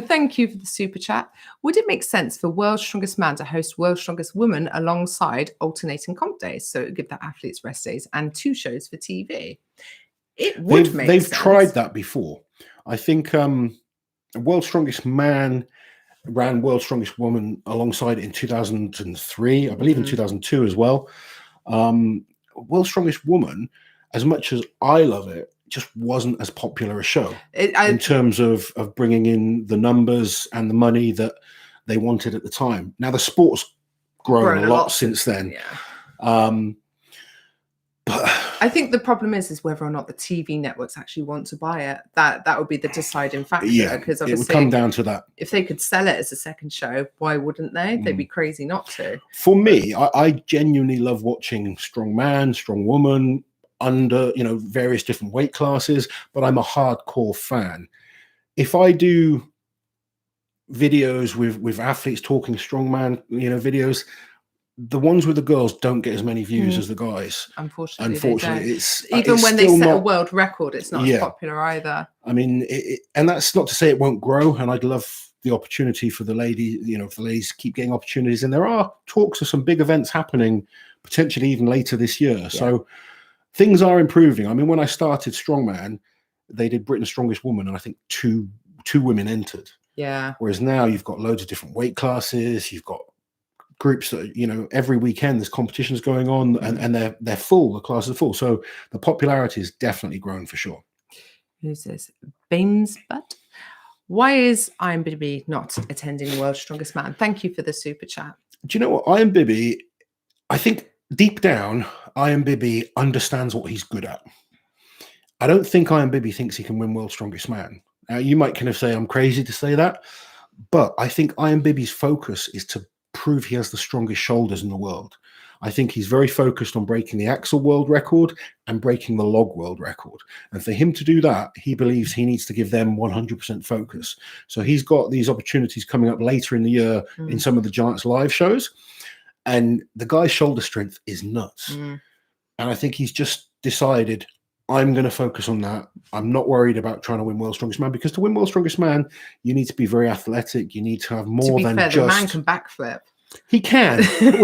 thank you for the super chat. Would it make sense for World's Strongest Man to host World's Strongest Woman alongside alternating comp days? So it would give the athletes rest days and 2 shows for TV. It would make sense. They've tried that before. I think World's Strongest Man ran World's Strongest Woman alongside it in 2003, I believe in 2002 as well. World's Strongest Woman, as much as I love it, just wasn't as popular a show in terms of bringing in the numbers and the money that they wanted at the time. Now the sport's grown a lot since then. Yeah. But I think the problem is whether or not the TV networks actually want to buy it. That would be the deciding factor. Yeah, because it obviously would come down to that. If they could sell it as a second show, why wouldn't they? They'd be crazy not to. For me, I genuinely love watching strong man, strong woman under, you know, various different weight classes, but I'm a hardcore fan. If I do videos with athletes talking strongman, you know, videos, the ones with the girls don't get as many views as the guys. Unfortunately, it's even it's when they set not a world record, it's not as popular either. I mean, and that's not to say it won't grow. And I'd love the opportunity for the lady, if the ladies keep getting opportunities, and there are talks of some big events happening potentially even later this year. Yeah. So things are improving. I mean, when I started Strongman, they did Britain's Strongest Woman, and I think two women entered. Yeah. Whereas now you've got loads of different weight classes. You've got groups that, every weekend there's competitions going on, and they're full. The classes are full. So the popularity has definitely grown for sure. Who's this? Beams, but why is I Am Bibby not attending World's Strongest Man? Thank you for the super chat. Do you know what? I Am Bibby, I think deep down, I Am Bibby understands what he's good at. I don't think I Am Bibby thinks he can win World's Strongest Man. Now, you might kind of say I'm crazy to say that, but I think I Am Bibby's focus is to prove he has the strongest shoulders in the world. I think he's very focused on breaking the axle world record and breaking the log world record. And for him to do that, he believes he needs to give them 100% focus. So he's got these opportunities coming up later in the year in some of the Giants live shows. And the guy's shoulder strength is nuts. And I think he's just decided, I'm going to focus on that. I'm not worried about trying to win World's Strongest Man, because to win World's Strongest Man, you need to be very athletic. You need to have more than just... the man can backflip. He can. But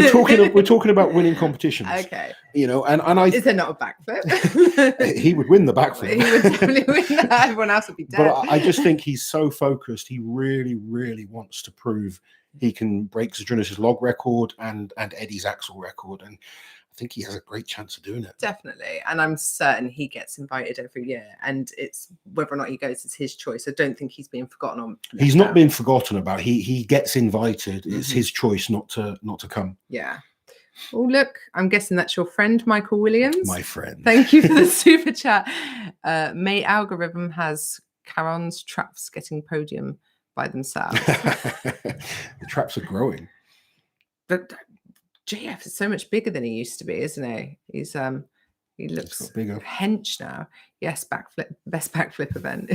we're talking about winning competitions. Okay. And I... Is there not a backflip? He would win the backflip. He would definitely win that. Everyone else would be dead. But I just think he's so focused. He really, really wants to prove he can break Zadrunas' log record and Eddie's axle record. And I think he has a great chance of doing it. Definitely. And I'm certain he gets invited every year. And it's whether or not he goes, it's his choice. I don't think he's being forgotten on. He's not being forgotten about. He gets invited. It's his choice not to come. Yeah. Oh, look, I'm guessing that's your friend, Michael Williams. My friend. Thank you for the super chat. May Algorithm has Caron's traps getting podium by themselves. The traps are growing. But JF is so much bigger than he used to be, isn't he? He looks bigger. Hench now. Yes, best backflip event.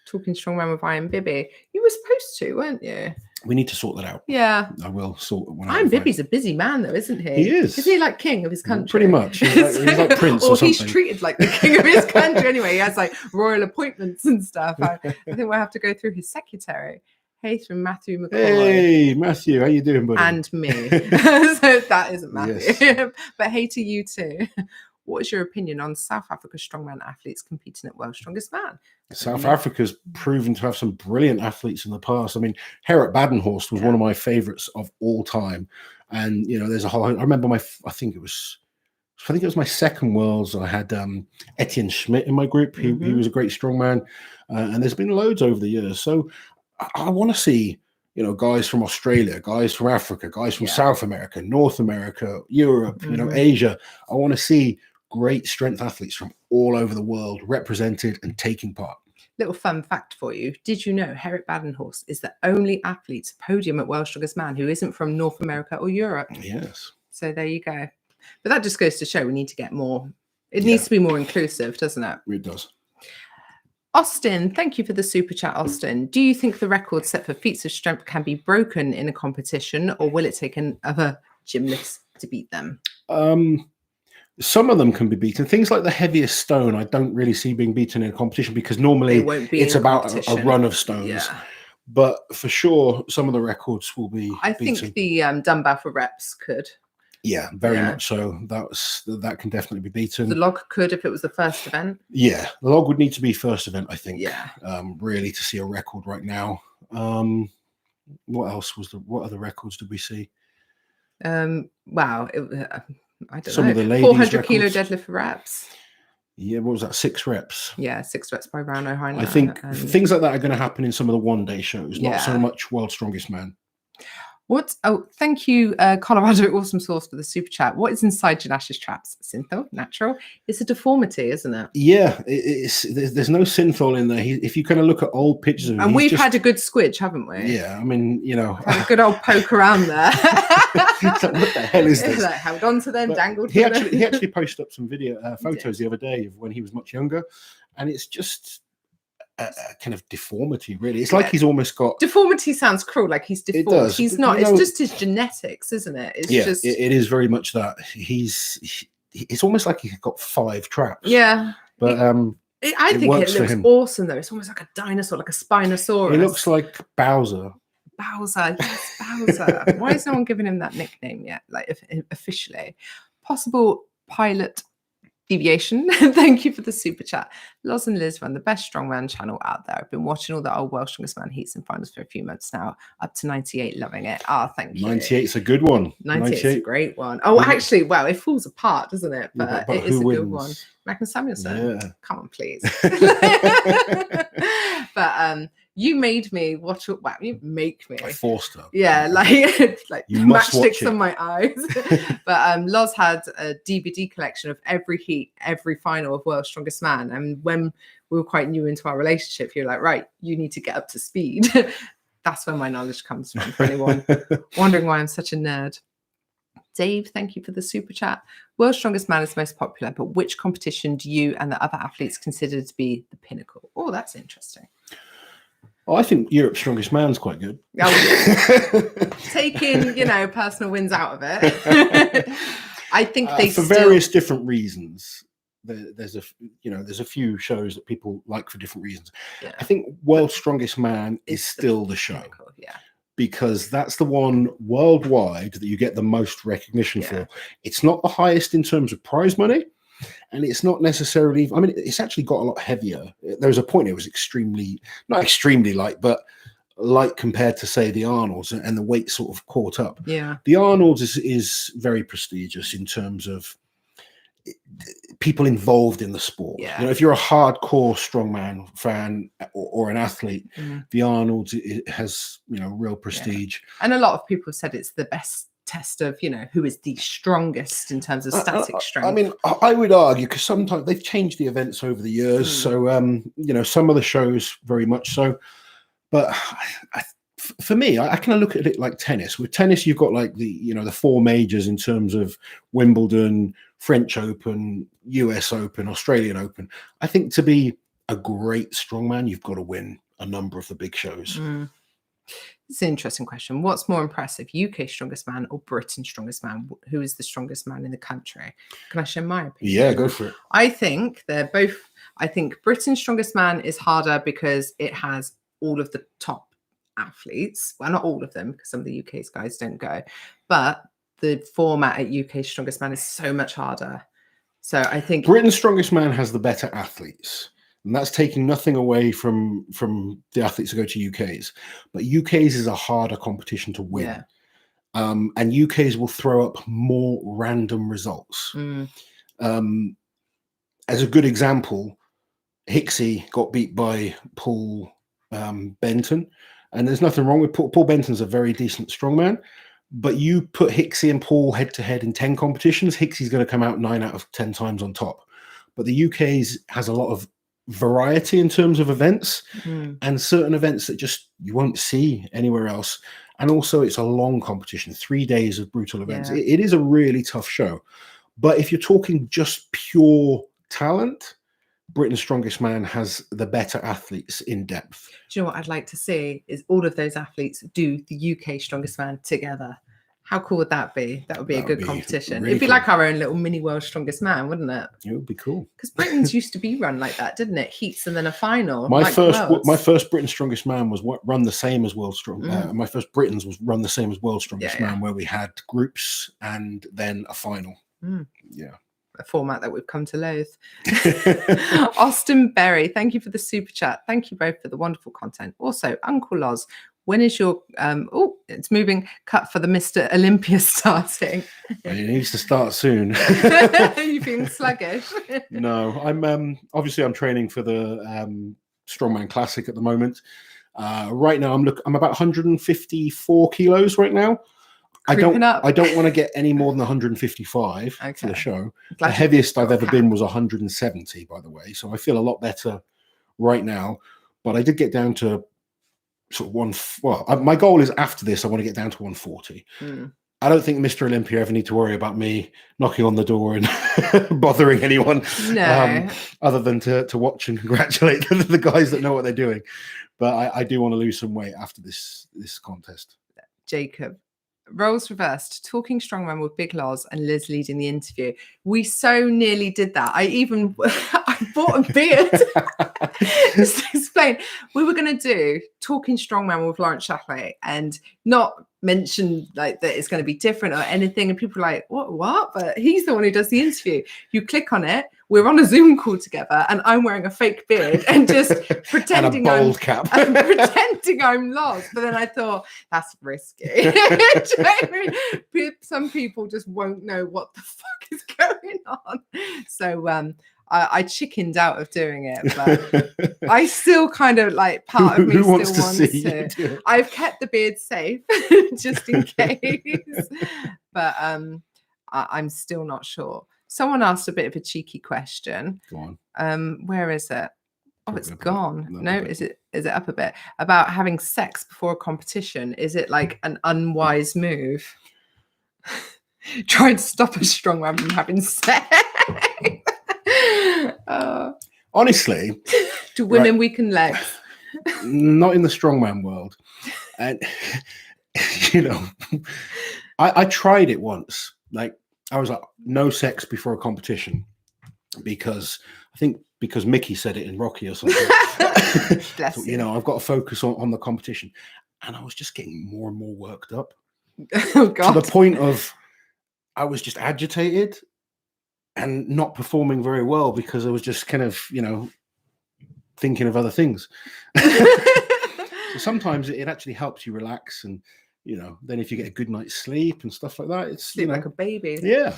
Talking Strongman with I Am Bibby. You were supposed to, weren't you? We need to sort that out. Yeah. I will sort it when I Am Bibby's a busy man, though, isn't he? He is. Isn't he like king of his country? Pretty much. He's like Prince or something. He's treated like the king of his country anyway. He has like royal appointments and stuff. I think we'll have to go through his secretary. Hey, from Matthew McCoy. Hey, Matthew, how you doing, buddy? And me. So that isn't Matthew. Yes. But hey to you too. What is your opinion on South Africa's strongman athletes competing at World's Strongest Man? South Africa's proven to have some brilliant athletes in the past. I mean, Gerrit Badenhorst was one of my favorites of all time. And, there's a whole, I remember I think it was my second Worlds. I had Etienne Schmidt in my group. He was a great strongman. And there's been loads over the years. So I want to see, guys from Australia, guys from Africa, guys from South America, North America, Europe, Asia. I want to see great strength athletes from all over the world represented and taking part. Little fun fact for you. Did you know Gerrit Badenhorst is the only athlete to podium at World's Strongest Man who isn't from North America or Europe? Yes. So there you go. But that just goes to show we need to get more. It needs to be more inclusive, doesn't it? It does. Austin, thank you for the super chat, Austin. Do you think the record set for feats of strength can be broken in a competition, or will it take another gymnast to beat them? Some of them can be beaten. Things like the heaviest stone, I don't really see being beaten in a competition, because normally it's about a run of stones. Yeah. But for sure, some of the records will be I think the dumbbell for reps could. Yeah, very much so. That can definitely be beaten. The log could if it was the first event. Yeah, the log would need to be first event, I think. Yeah. Really, to see a record right now. What else what other records did we see? Wow. I don't Some know. of the ladies' 400 kilo records. deadlift for reps. Yeah, what was that? 6 reps. Yeah, 6 reps by Rano Heiner. I think things like that are going to happen in some of the one-day shows, not so much World's Strongest Man. Thank you, Colorado Awesome Source, for the super chat. What is inside Janash's traps? Synthol, natural. It's a deformity, isn't it? Yeah, there's no synthol in there. If you kind of look at old pictures of him, and we've had a good squidge, haven't we? Yeah, I mean, had a good old poke around there. Like, what the hell is this? Like, held on to them, dangled. He actually posted up some photos the other day of when he was much younger, and it's just a kind of deformity, really. It's like he's almost got deformity. Sounds cruel, like he's deformed. It does, he's not. It's just his genetics, isn't it? It's just it is very much that. It's almost like he's got 5 traps. Yeah, but I think works it for looks him. awesome, though. It's almost like a dinosaur, like a Spinosaurus. He looks like Bowser. Bowser. Yes, Bowser. Why is no one giving him that nickname yet? Like officially. Possible pilot deviation. Thank you for the super chat. Loz and Liz run the best strongman channel out there. I've been watching all the old World Strongest Man heats and finals for a few months now. Up to 98, loving it. Thank you. 98's a good one. 98's a great one. Oh, actually, well, it falls apart, doesn't it? Yeah, But it is a wins? good one. Magnus Samuelsson. Yeah. Come on, please. But you made me watch it. Wow, you make me. I forced her. Yeah, like You must matchsticks watch on my eyes. But Loz had a DVD collection of every heat, every final of World's Strongest Man. And when we were quite new into our relationship, you're like, right, you need to get up to speed. That's where my knowledge comes from, for anyone wondering why I'm such a nerd. Dave, thank you for the super chat. World's Strongest Man is most popular, but which competition do you and the other athletes consider to be the pinnacle? Oh, that's interesting. Well, I think Europe's Strongest Man's quite good. Taking, personal wins out of it. I think they for various different reasons. There's a few shows that people like for different reasons. Yeah. I think World's Strongest Man is still the show. Pinnacle, yeah. Because that's the one worldwide that you get the most recognition for. It's not the highest in terms of prize money, and it's not necessarily, I mean, it's actually got a lot heavier. There was a point it was not extremely light, but light compared to, say, the Arnolds, and the weight sort of caught up. Yeah. The Arnolds is very prestigious in terms of people involved in the sport. Yeah. If you're a hardcore strongman fan or an athlete, the Arnold's has real prestige. Yeah. And a lot of people have said it's the best test of who is the strongest in terms of static strength. I mean, I would argue, because sometimes they've changed the events over the years, so some of the shows very much so, but for me, I kind of look at it like tennis. With tennis, you've got like the four majors in terms of Wimbledon, French Open, US Open, Australian Open. I think to be a great strongman, you've got to win a number of the big shows. It's an interesting question. What's more impressive, UK Strongest Man or Britain's Strongest Man? Who is the strongest man in the country? Can I share my opinion? Yeah, go for it. I think they're both. I think Britain's Strongest Man is harder because it has all of the top athletes. Well, not all of them, because some of the UK's guys don't go. But the format at UK Strongest Man is so much harder. So I think Britain's Strongest Man has the better athletes. And that's taking nothing away from the athletes who go to UK's. But UK's is a harder competition to win. Yeah. And UK's will throw up more random results. As a good example, Hicksy got beat by Paul Benton. And there's nothing wrong with Paul Benton's a very decent strongman. But you put Hicksy and Paul head-to-head in 10 competitions, Hicksy's going to come out 9 out of 10 times on top. But the UK's has a lot of variety in terms of events, and certain events that just you won't see anywhere else. And also it's a long competition, 3 days of brutal events. It is a really tough show. But if you're talking just pure talent, Britain's Strongest Man has the better athletes in depth. Do you know what I'd like to see is all of those athletes do the UK Strongest Man together. How cool would that be? That would be a good competition. Really It'd be cool. like our own little mini World's Strongest Man, wouldn't it? It would be cool. Because Britain's used to be run like that, didn't it? Heats and then a final. My first Britain's Strongest Man was run the same as World's Strong. My first Britain's was run the same as World's Strongest Man, where we had groups and then a final. Yeah. A format that we've come to loathe. Austin Berry, thank you for the super chat. Thank you both for the wonderful content. Also, Uncle Loz, when is your it's moving cut for the Mr. Olympia starting? It needs to start soon. You feeling sluggish? No, I'm obviously I'm training for the Strongman Classic at the moment. Right now I'm about 154 kilos right now. I don't want to get any more than 155 for the show. The heaviest I've ever been was 170, by the way. So I feel a lot better right now. But I did get down to sort of my goal is after this, I want to get down to 140. I don't think Mr. Olympia ever need to worry about me knocking on the door and bothering anyone. No. Other than to watch and congratulate the guys that know what they're doing. But I do want to lose some weight after this contest. Jacob roles reversed, talking strongman with Big Loz and Liz leading the interview. We so nearly did that. I bought a beard. Just to explain, we were going to do talking strongman with Laurence Shahlaei and not mention like that it's going to be different or anything. And people are like, what? But he's the one who does the interview. You click on it. We're on a Zoom call together and I'm wearing a fake beard and just pretending and a bald cap. I'm pretending I'm lost. But then I thought that's risky. Do you know what I mean? Some people just won't know what the fuck is going on. So I chickened out of doing it, but I still kind of like part of me still wants to. I've kept the beard safe just in case, but I'm still not sure. Someone asked a bit of a cheeky question. Go on. Where is it? Oh, it's gone. No, is it up a bit? About having sex before a competition. Is it like an unwise move? Trying to stop a strongman from having sex. Honestly, do women weaken legs? Not in the strongman world. And you know, I tried it once. Like I was like, no sex before a competition, because I think because Mickey said it in Rocky or something. So, you know, I've got to focus on the competition, and I was just getting more and more worked up. Oh God! To the point of I was just agitated and not performing very well because I was just kind of, you know, thinking of other things. So sometimes it actually helps you relax, and you know, then if you get a good night's sleep and stuff like that, it's sleep like a baby. Yeah.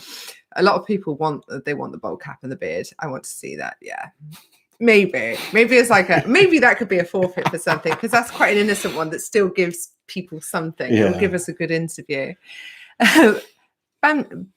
A lot of people want the bowl cap and the beard. I want to see that. Yeah. Maybe it's like maybe that could be a forfeit for something, because that's quite an innocent one that still gives people something. Yeah. It'll give us a good interview. Beamsbud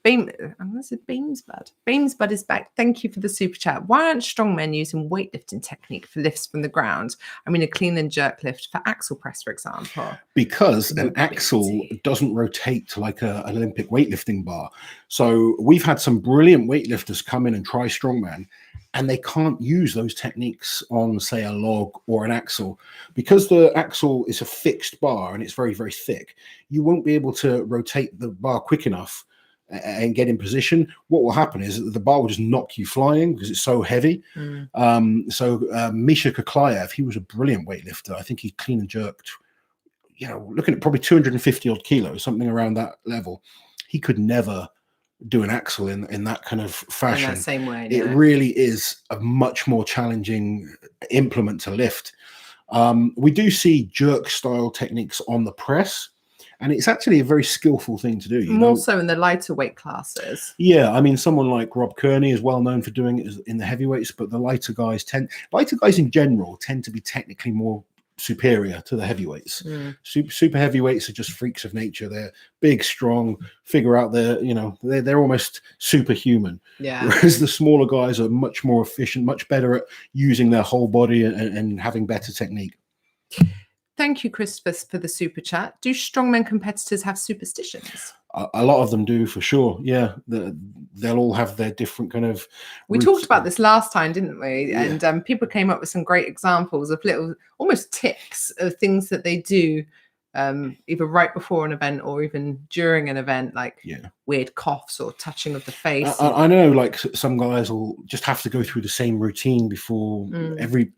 is back. Thank you for the super chat. Why aren't strongmen using weightlifting technique for lifts from the ground? I mean, a clean and jerk lift for axle press, for example. Because an axle doesn't rotate like an Olympic weightlifting bar. So we've had some brilliant weightlifters come in and try strongman, and they can't use those techniques on, say, a log or an axle, because the axle is a fixed bar and it's very, very thick. You won't be able to rotate the bar quick enough and get in position. What will happen is the bar will just knock you flying because it's so heavy. Misha Koklayev, he was a brilliant weightlifter. I think he clean and jerked, you know, looking at probably 250 odd kilos, something around that level. He could never do an axle in that kind of fashion. In that same way. It really is a much more challenging implement to lift. We do see jerk style techniques on the press, and it's actually a very skillful thing to do. More so in the lighter weight classes. Yeah, I mean, someone like Rob Kearney is well known for doing it in the heavyweights, but the lighter guys in general tend to be technically more superior to the heavyweights. Super heavyweights are just freaks of nature. They're big, strong, figure out they're almost superhuman. Yeah. Whereas the smaller guys are much more efficient, much better at using their whole body and having better technique. Thank you, Christopher, for the super chat. Do strongmen competitors have superstitions? A lot of them do, for sure. Yeah, they'll all have their different kind of. We talked about this last time, didn't we? Yeah. And people came up with some great examples of little, almost tics of things that they do, either right before an event or even during an event, like weird coughs or touching of the face. I know, like some guys will just have to go through the same routine before every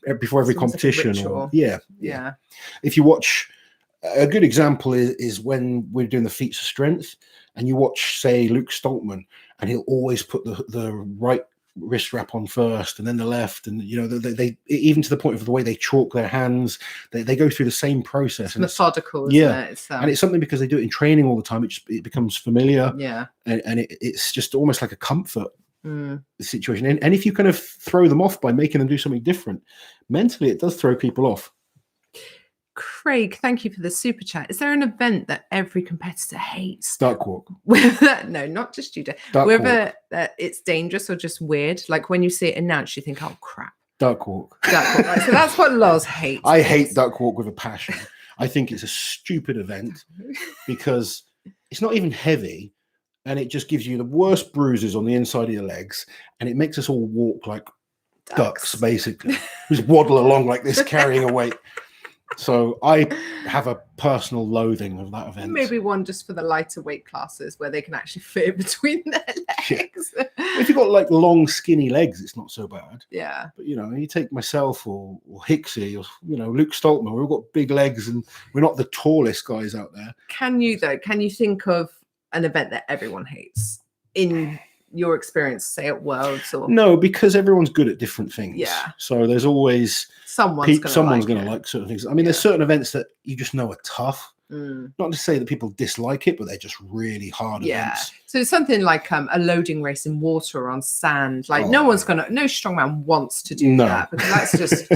competition. Like yeah. If you watch. A good example is when we're doing the feats of strength, and you watch, say, Luke Stoltman, and he'll always put the right wrist wrap on first, and then the left, and you know they even to the point of the way they chalk their hands, they go through the same process. It's methodical, isn't it? And it's something because they do it in training all the time. It becomes familiar, and it's just almost like a comfort situation. And if you kind of throw them off by making them do something different, mentally it does throw people off. Craig, thank you for the super chat. Is there an event that every competitor hates? Duck walk. No, not just you. Whether it's dangerous or just weird. Like when you see it announced, you think, oh, crap. Duck walk. Duck walk. Right, so that's what Loz hates. I hate duck walk with a passion. I think it's a stupid event because it's not even heavy, and it just gives you the worst bruises on the inside of your legs, and it makes us all walk like ducks basically. Just waddle along like this, carrying a weight. So I have a personal loathing of that event. Maybe one just for the lighter weight classes where they can actually fit it between their legs. Yeah. If you've got like long, skinny legs, it's not so bad. Yeah. But you know, you take myself or Hicksy or Luke Stoltman, we've got big legs and we're not the tallest guys out there. Can you think of an event that everyone hates in your experience, say at Worlds? Or no, because everyone's good at different things. Yeah. So there's always someone's going to like certain things. I mean, there's certain events that you just know are tough. Not to say that people dislike it, but they're just really hard events. So it's something like a loading race in water or on sand. Like no strongman wants to do that, because that's just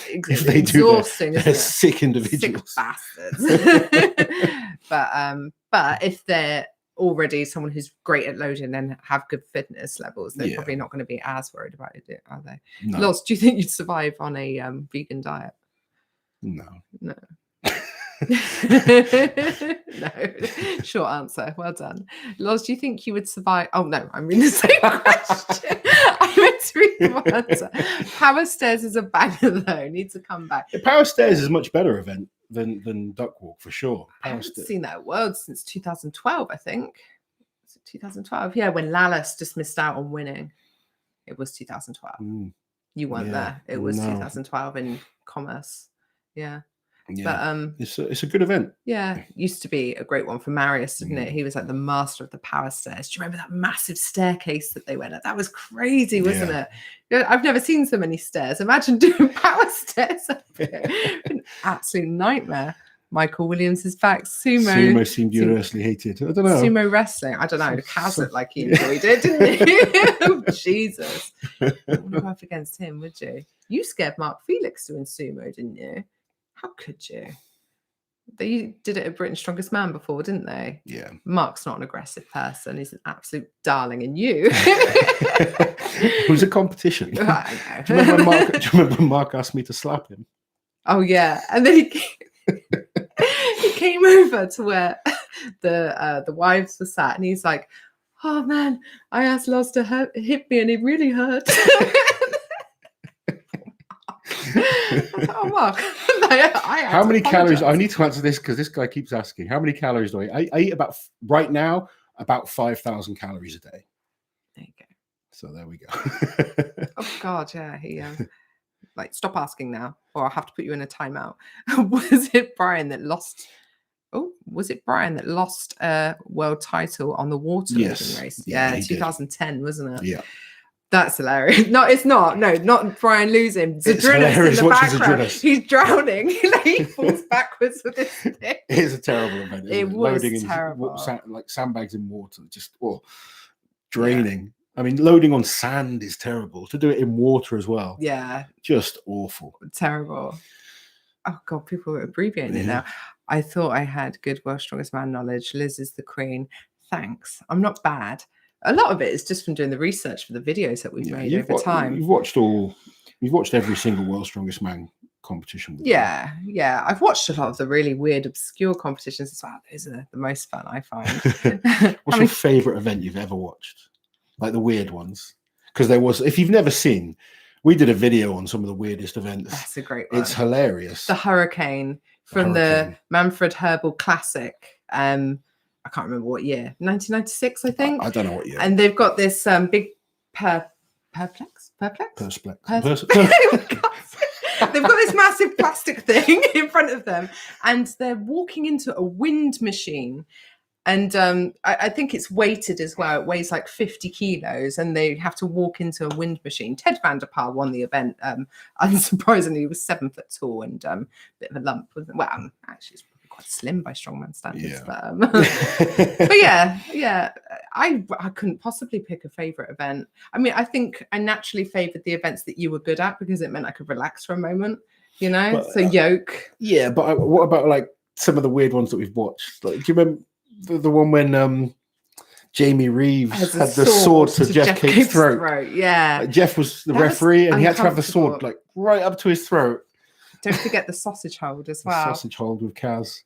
if they exhausting. They're sick individuals. Sick bastards. But if they're already someone who's great at loading and have good fitness levels, they're probably not going to be as worried about it, are they? No. Loz, do you think you'd survive on a vegan diet? No. No. Short answer. Well done. Loz, do you think you would survive? Oh no, I mean the same question. I meant to read the answer. Power stairs is a banger though. Needs to come back. The power stairs is a much better event than duck walk for sure. I haven't seen that at Worlds since 2012, I think. Was it 2012? Yeah, when Lallis just missed out on winning. It was 2012. You weren't there. It was 2012 in Commerce. Yeah. Yeah, but it's a good event. Yeah, used to be a great one for Marius, didn't it? He was like the master of the power stairs. Do you remember that massive staircase that they went at? That was crazy, wasn't it? I've never seen so many stairs. Imagine doing power stairs up here. An absolute nightmare. Michael Williams is back. Sumo seemed universally hated. I don't know. Sumo wrestling. I don't know. Kaz looked like he enjoyed it, didn't he? Oh, Jesus. You wouldn't go up against him, would you? You scared Mark Felix doing sumo, didn't you? How could you? They did it at Britain's Strongest Man before, didn't they? Yeah. Mark's not an aggressive person. He's an absolute darling. And you? It was a competition. I know. Do you remember when Mark asked me to slap him? Oh, yeah. And then he came over to where the wives were sat, and he's like, oh, man, I asked Loz to hit me, and it really hurt. Oh, Mark. How many calories? I need to answer this because this guy keeps asking. How many calories do I eat? About 5,000 calories a day. There you go. So there we go. Oh God, yeah. He stop asking now, or I'll have to put you in a timeout. Was it Brian that lost? Oh, was it Brian that lost a world title on the water loading race? Yeah, 2010, wasn't it? Yeah. That's hilarious. No, it's not. No, not Brian losing. Zadrunas in the background. He's drowning. He falls backwards with his stick. It is a terrible event. It was terrible. Like sandbags in water, just draining. Yeah. I mean, loading on sand is terrible. To do it in water as well. Yeah. Just awful. Terrible. Oh God, people are abbreviating it now. I thought I had good World's Strongest Man knowledge. Liz is the queen. Thanks. I'm not bad. A lot of it is just from doing the research for the videos that we've made over time. You've watched every single World's Strongest Man competition. Yeah. I've watched a lot of the really weird, obscure competitions as well. Those are the most fun, I find. What's your favourite event you've ever watched? Like the weird ones? Because if you've never seen, we did a video on some of the weirdest events. That's a great one. It's hilarious. The Hurricane from the Manfred Herbal Classic. I can't remember what year, 1996, I think. I don't know what year. And they've got this big Perspex. They've got this massive plastic thing in front of them, and they're walking into a wind machine. And I think it's weighted as well. It weighs like 50 kilos, and they have to walk into a wind machine. Ted van der Paar won the event. Unsurprisingly, he was 7 foot tall and a bit of a lump. Well, actually, it's probably quite slim by strongman standards. Yeah. But yeah, I couldn't possibly pick a favorite event. I mean, I think I naturally favored the events that you were good at because it meant I could relax for a moment. But, so yoke. Yeah, but what about like some of the weird ones that we've watched? Like, do you remember the one when Jamie Reeves had the sword to Jeff Cape's throat? Yeah. Jeff was the referee and he had to have the sword like right up to his throat. Don't forget the sausage hold as well. Sausage hold with Kaz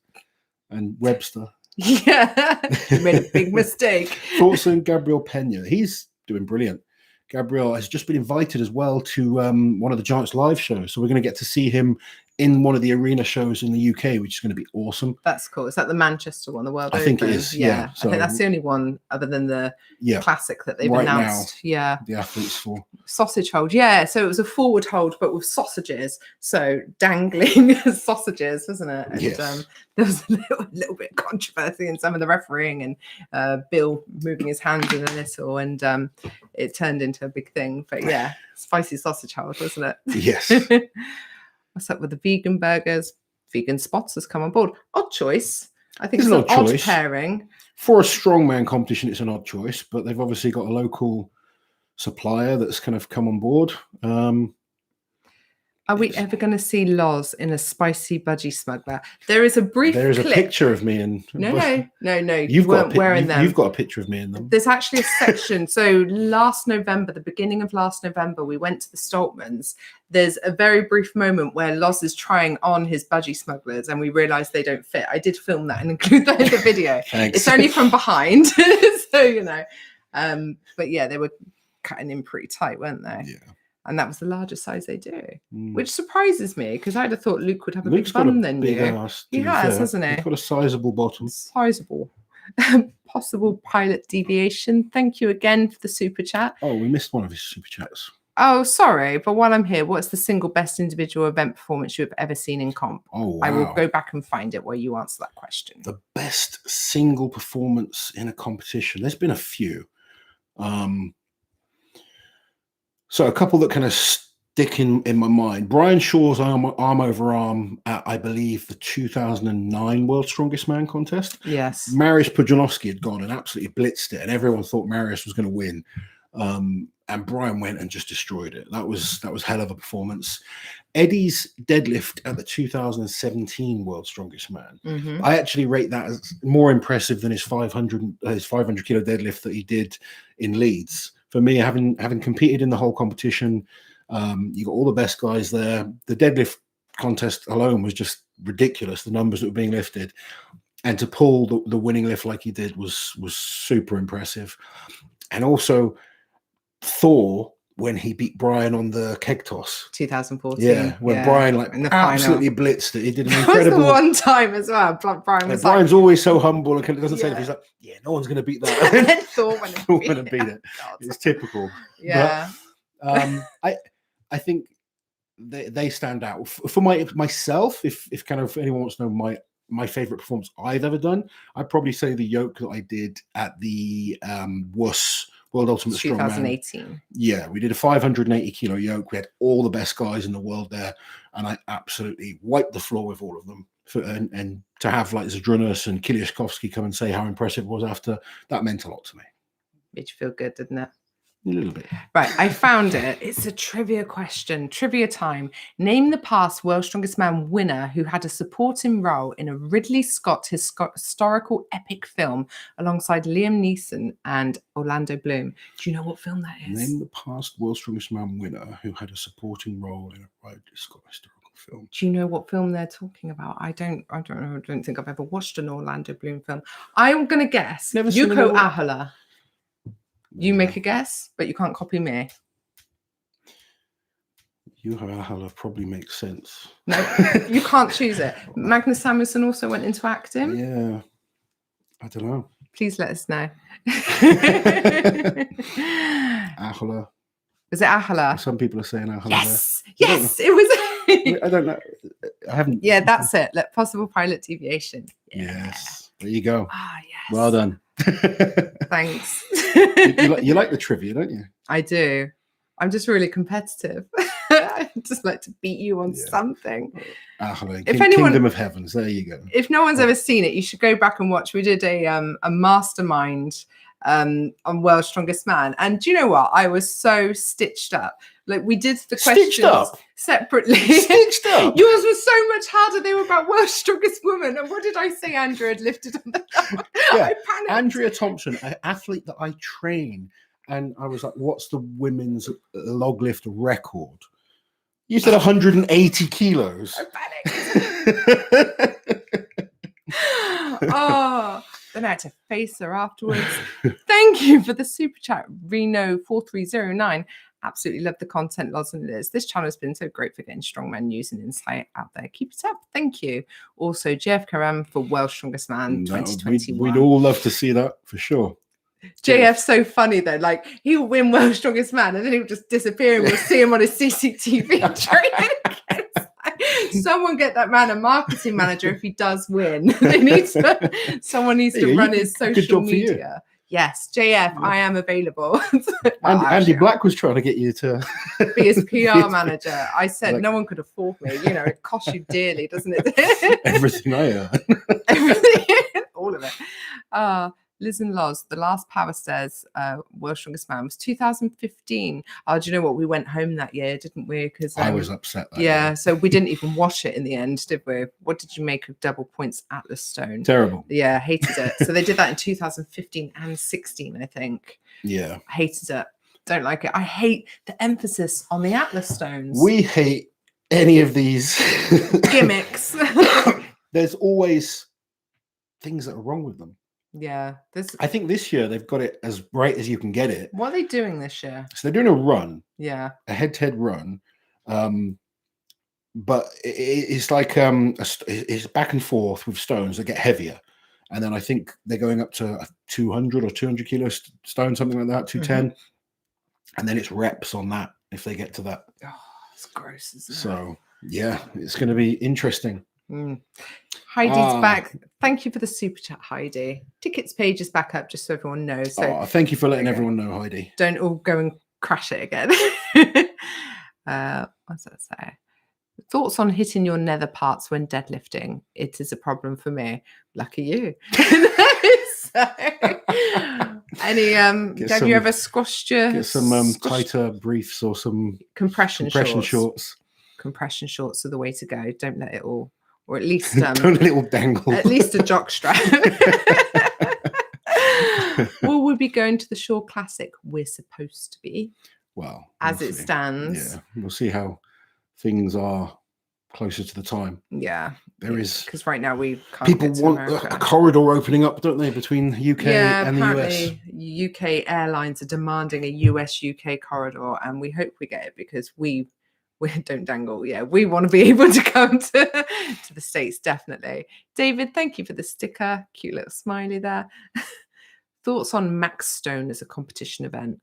and Webster. Yeah. You made a big mistake. Thoughts on Gabriel Pena? He's doing brilliant. Gabriel has just been invited as well to one of the Giants live shows. So we're going to get to see him in one of the arena shows in the UK, which is going to be awesome. That's cool. Is that the Manchester one, the World Open? I think it is. Yeah. I think that's the only one other than the classic that they've announced. The athletes for sausage hold. Yeah. So it was a forward hold, but with sausages. So dangling sausages, wasn't it? And there was a little bit of controversy in some of the refereeing and Bill moving his hands in a little, and it turned into a big thing. But yeah, spicy sausage hold, wasn't it? Yes. What's up with the vegan burgers? Vegan Spots has come on board. Odd choice. I think It's it's an an odd odd pairing. For a strongman competition, it's an odd choice, but they've obviously got a local supplier that's kind of come on board. Are we ever going to see Loz in a spicy budgie smuggler? There is a brief There is clip. a picture of me in. No. You've got wearing them. You've got a picture of me in them. There's actually a section. So last November, the beginning of last November, we went to the Stoltmans. There's a very brief moment where Loz is trying on his budgie smugglers, and we realised they don't fit. I did film that and include that in the video. Thanks. It's only from behind, so you know. But yeah, they were cutting in pretty tight, weren't they? Yeah. And that was the largest size they do, which surprises me because I'd have thought Luke would have a Luke's big bum than you. Ass, He has, hasn't he? He's got a sizable bottom. Sizable. Possible pilot deviation. Thank you again for the super chat. Oh, we missed one of his super chats. Oh, sorry. But while I'm here, what's the single best individual event performance you have ever seen in comp? Oh, wow. I will go back and find it while you answer that question. The best single performance in a competition. There's been a few. So a couple that kind of stick in my mind. Brian Shaw's arm over arm at, I believe, the 2009 World's Strongest Man contest. Yes. Mariusz Pudzianowski had gone and absolutely blitzed it, and everyone thought Mariusz was going to win. And Brian went and just destroyed it. That was hell of a performance. Eddie's deadlift at the 2017 World's Strongest Man. Mm-hmm. I actually rate that as more impressive than his 500 kilo deadlift that he did in Leeds. For me, having competed in the whole competition, you got all the best guys there. The deadlift contest alone was just ridiculous. The numbers that were being lifted, and to pull the winning lift like he did was super impressive. And also Thor, when he beat Brian on the keg toss, 2014. Yeah, when Brian absolutely blitzed it. He did an incredible. That was the one time as well. Brian was Brian's always so humble and doesn't say that. He's like, yeah, no one's going to beat that. And then Thor went and beat it. It's typical. Yeah. But, I think they stand out for myself. If kind of anyone wants to know my favorite performance I've ever done, I'd probably say the yoke that I did at the WUS World Ultimate Strongman. 2018. Yeah, we did a 580 kilo yoke. We had all the best guys in the world there, and I absolutely wiped the floor with all of them. And to have like Zdrunas and Kiliashkovsky come and say how impressive it was after, that meant a lot to me. Made you feel good, didn't it? A little bit. Right, I found it. It's a trivia question. Trivia time. Name the past World's Strongest Man winner who had a supporting role in a Ridley Scott historical epic film alongside Liam Neeson and Orlando Bloom. Do you know what film that is? Name the past World's Strongest Man winner who had a supporting role in a Ridley Scott historical film. Do you know what film they're talking about? I don't know. I don't think I've ever watched an Orlando Bloom film. I'm going to guess. Yuko Ahola. You make a guess, but you can't copy me. Yuko probably makes sense. No, you can't choose it. Magnus Samuelsson also went into acting. Yeah, I don't know. Please let us know. Ahola. Was it Ahola? Some people are saying Ahola. Yes, it was. I don't know. I haven't. Yeah, that's it. Look, possible pilot deviation. Yeah. Yes. There you go. Ah, yes. Well done. Thanks. you like the trivia, don't you? I do. I'm just really competitive. I just like to beat you on something. Kingdom of Heavens. There you go. If no one's ever seen it, you should go back and watch. We did a mastermind on World's Strongest Man, and do you know what? I was so stitched up. Like, we did the questions separately. Stitched up. Yours was so much harder. They were about World's Strongest Woman. And what did I say? Andrew had lifted on the I panicked. Andrea Thompson, an athlete that I train, and I was like, "What's the women's log lift record?" You said 180 kilos. I panicked. Oh. Then I had to face her afterwards. Thank you for the super chat, Reno 4309. Absolutely love the content, Loz and Liz. This channel has been so great for getting strongman news and insight out there. Keep it up. Thank you. Also, JF Karam for World's Strongest Man 2021. We'd all love to see that for sure. JF's so funny though. Like, he'll win World's Strongest Man and then he'll just disappear and we'll see him on his CCTV training. Someone get that man a marketing manager if he does win. Someone needs to run his social media. Yes, JF, I am available. And Andy Black was trying to get you to be his PR manager. I said, like, no one could afford me. You know, it costs you dearly, doesn't it? Everything I earn. Everything, all of it. Liz and Loz, the last Power Stairs World's Strongest Man was 2015. Oh, do you know what? We went home that year, didn't we? Because I was upset. Yeah, so we didn't even watch it in the end, did we? What did you make of Double Points Atlas Stone? Terrible. Yeah, hated it. So they did that in 2015 and 16, I think. Yeah. Hated it. Don't like it. I hate the emphasis on the Atlas Stones. We hate any of these gimmicks. There's always things that are wrong with them. Yeah, I think this year they've got it as right as you can get it. What are they doing this year? So they're doing a run. Yeah, a head-to-head run, but it's like it's back and forth with stones that get heavier, and then I think they're going up to 200 or 200 kilo stone, something like that, 210, and then it's reps on that if they get to that. Oh, it's gross, isn't it? So yeah, it's going to be interesting. Heidi's back. Thank you for the super chat, Heidi. Tickets page is back up, just so everyone knows. So thank you for letting everyone know, Heidi. Don't all go and crash it again. What's that say? Thoughts on hitting your nether parts when deadlifting? It is a problem for me. Lucky you. Any have you ever squashed your get some tighter briefs or some compression shorts? Compression shorts are the way to go. Don't let it all, or at least don't let it all dangle. At least a jock strap. Will we be going to the Shore Classic? We're supposed to be. Well, as it stands. Yeah, we'll see how things are closer to the time. Yeah, there is, because right now we can't. People want a corridor opening up, don't they, between UK and the US? UK airlines are demanding a US-UK corridor, and we hope we get it because we don't dangle. Yeah, we want to be able to come to the States, definitely. David, thank you for the sticker. Cute little smiley there. Thoughts on Max Stone as a competition event?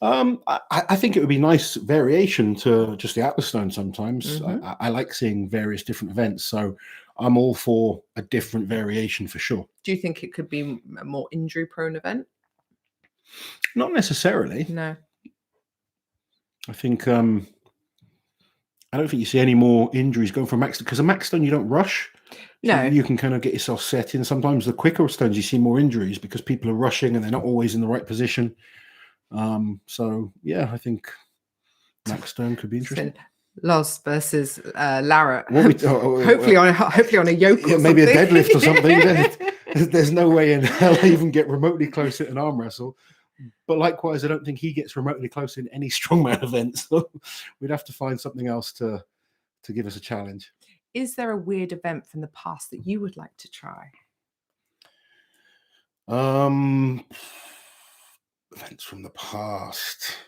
I think it would be nice variation to just the Atlas Stone sometimes. I like seeing various different events, so I'm all for a different variation for sure. Do you think it could be a more injury-prone event? Not necessarily. No. I think I don't think you see any more injuries going for Max, because a Max Stone you don't rush. No. You can kind of get yourself set in. Sometimes the quicker stones you see more injuries because people are rushing and they're not always in the right position. So yeah, I think Max Stone could be interesting. Loz versus Lara. Hopefully on a yoke, or maybe a deadlift or something. There's no way in hell he even get remotely close at an arm wrestle. But likewise, I don't think he gets remotely close in any strongman event. So we'd have to find something else to give us a challenge. Is there a weird event from the past that you would like to try? Events from the past.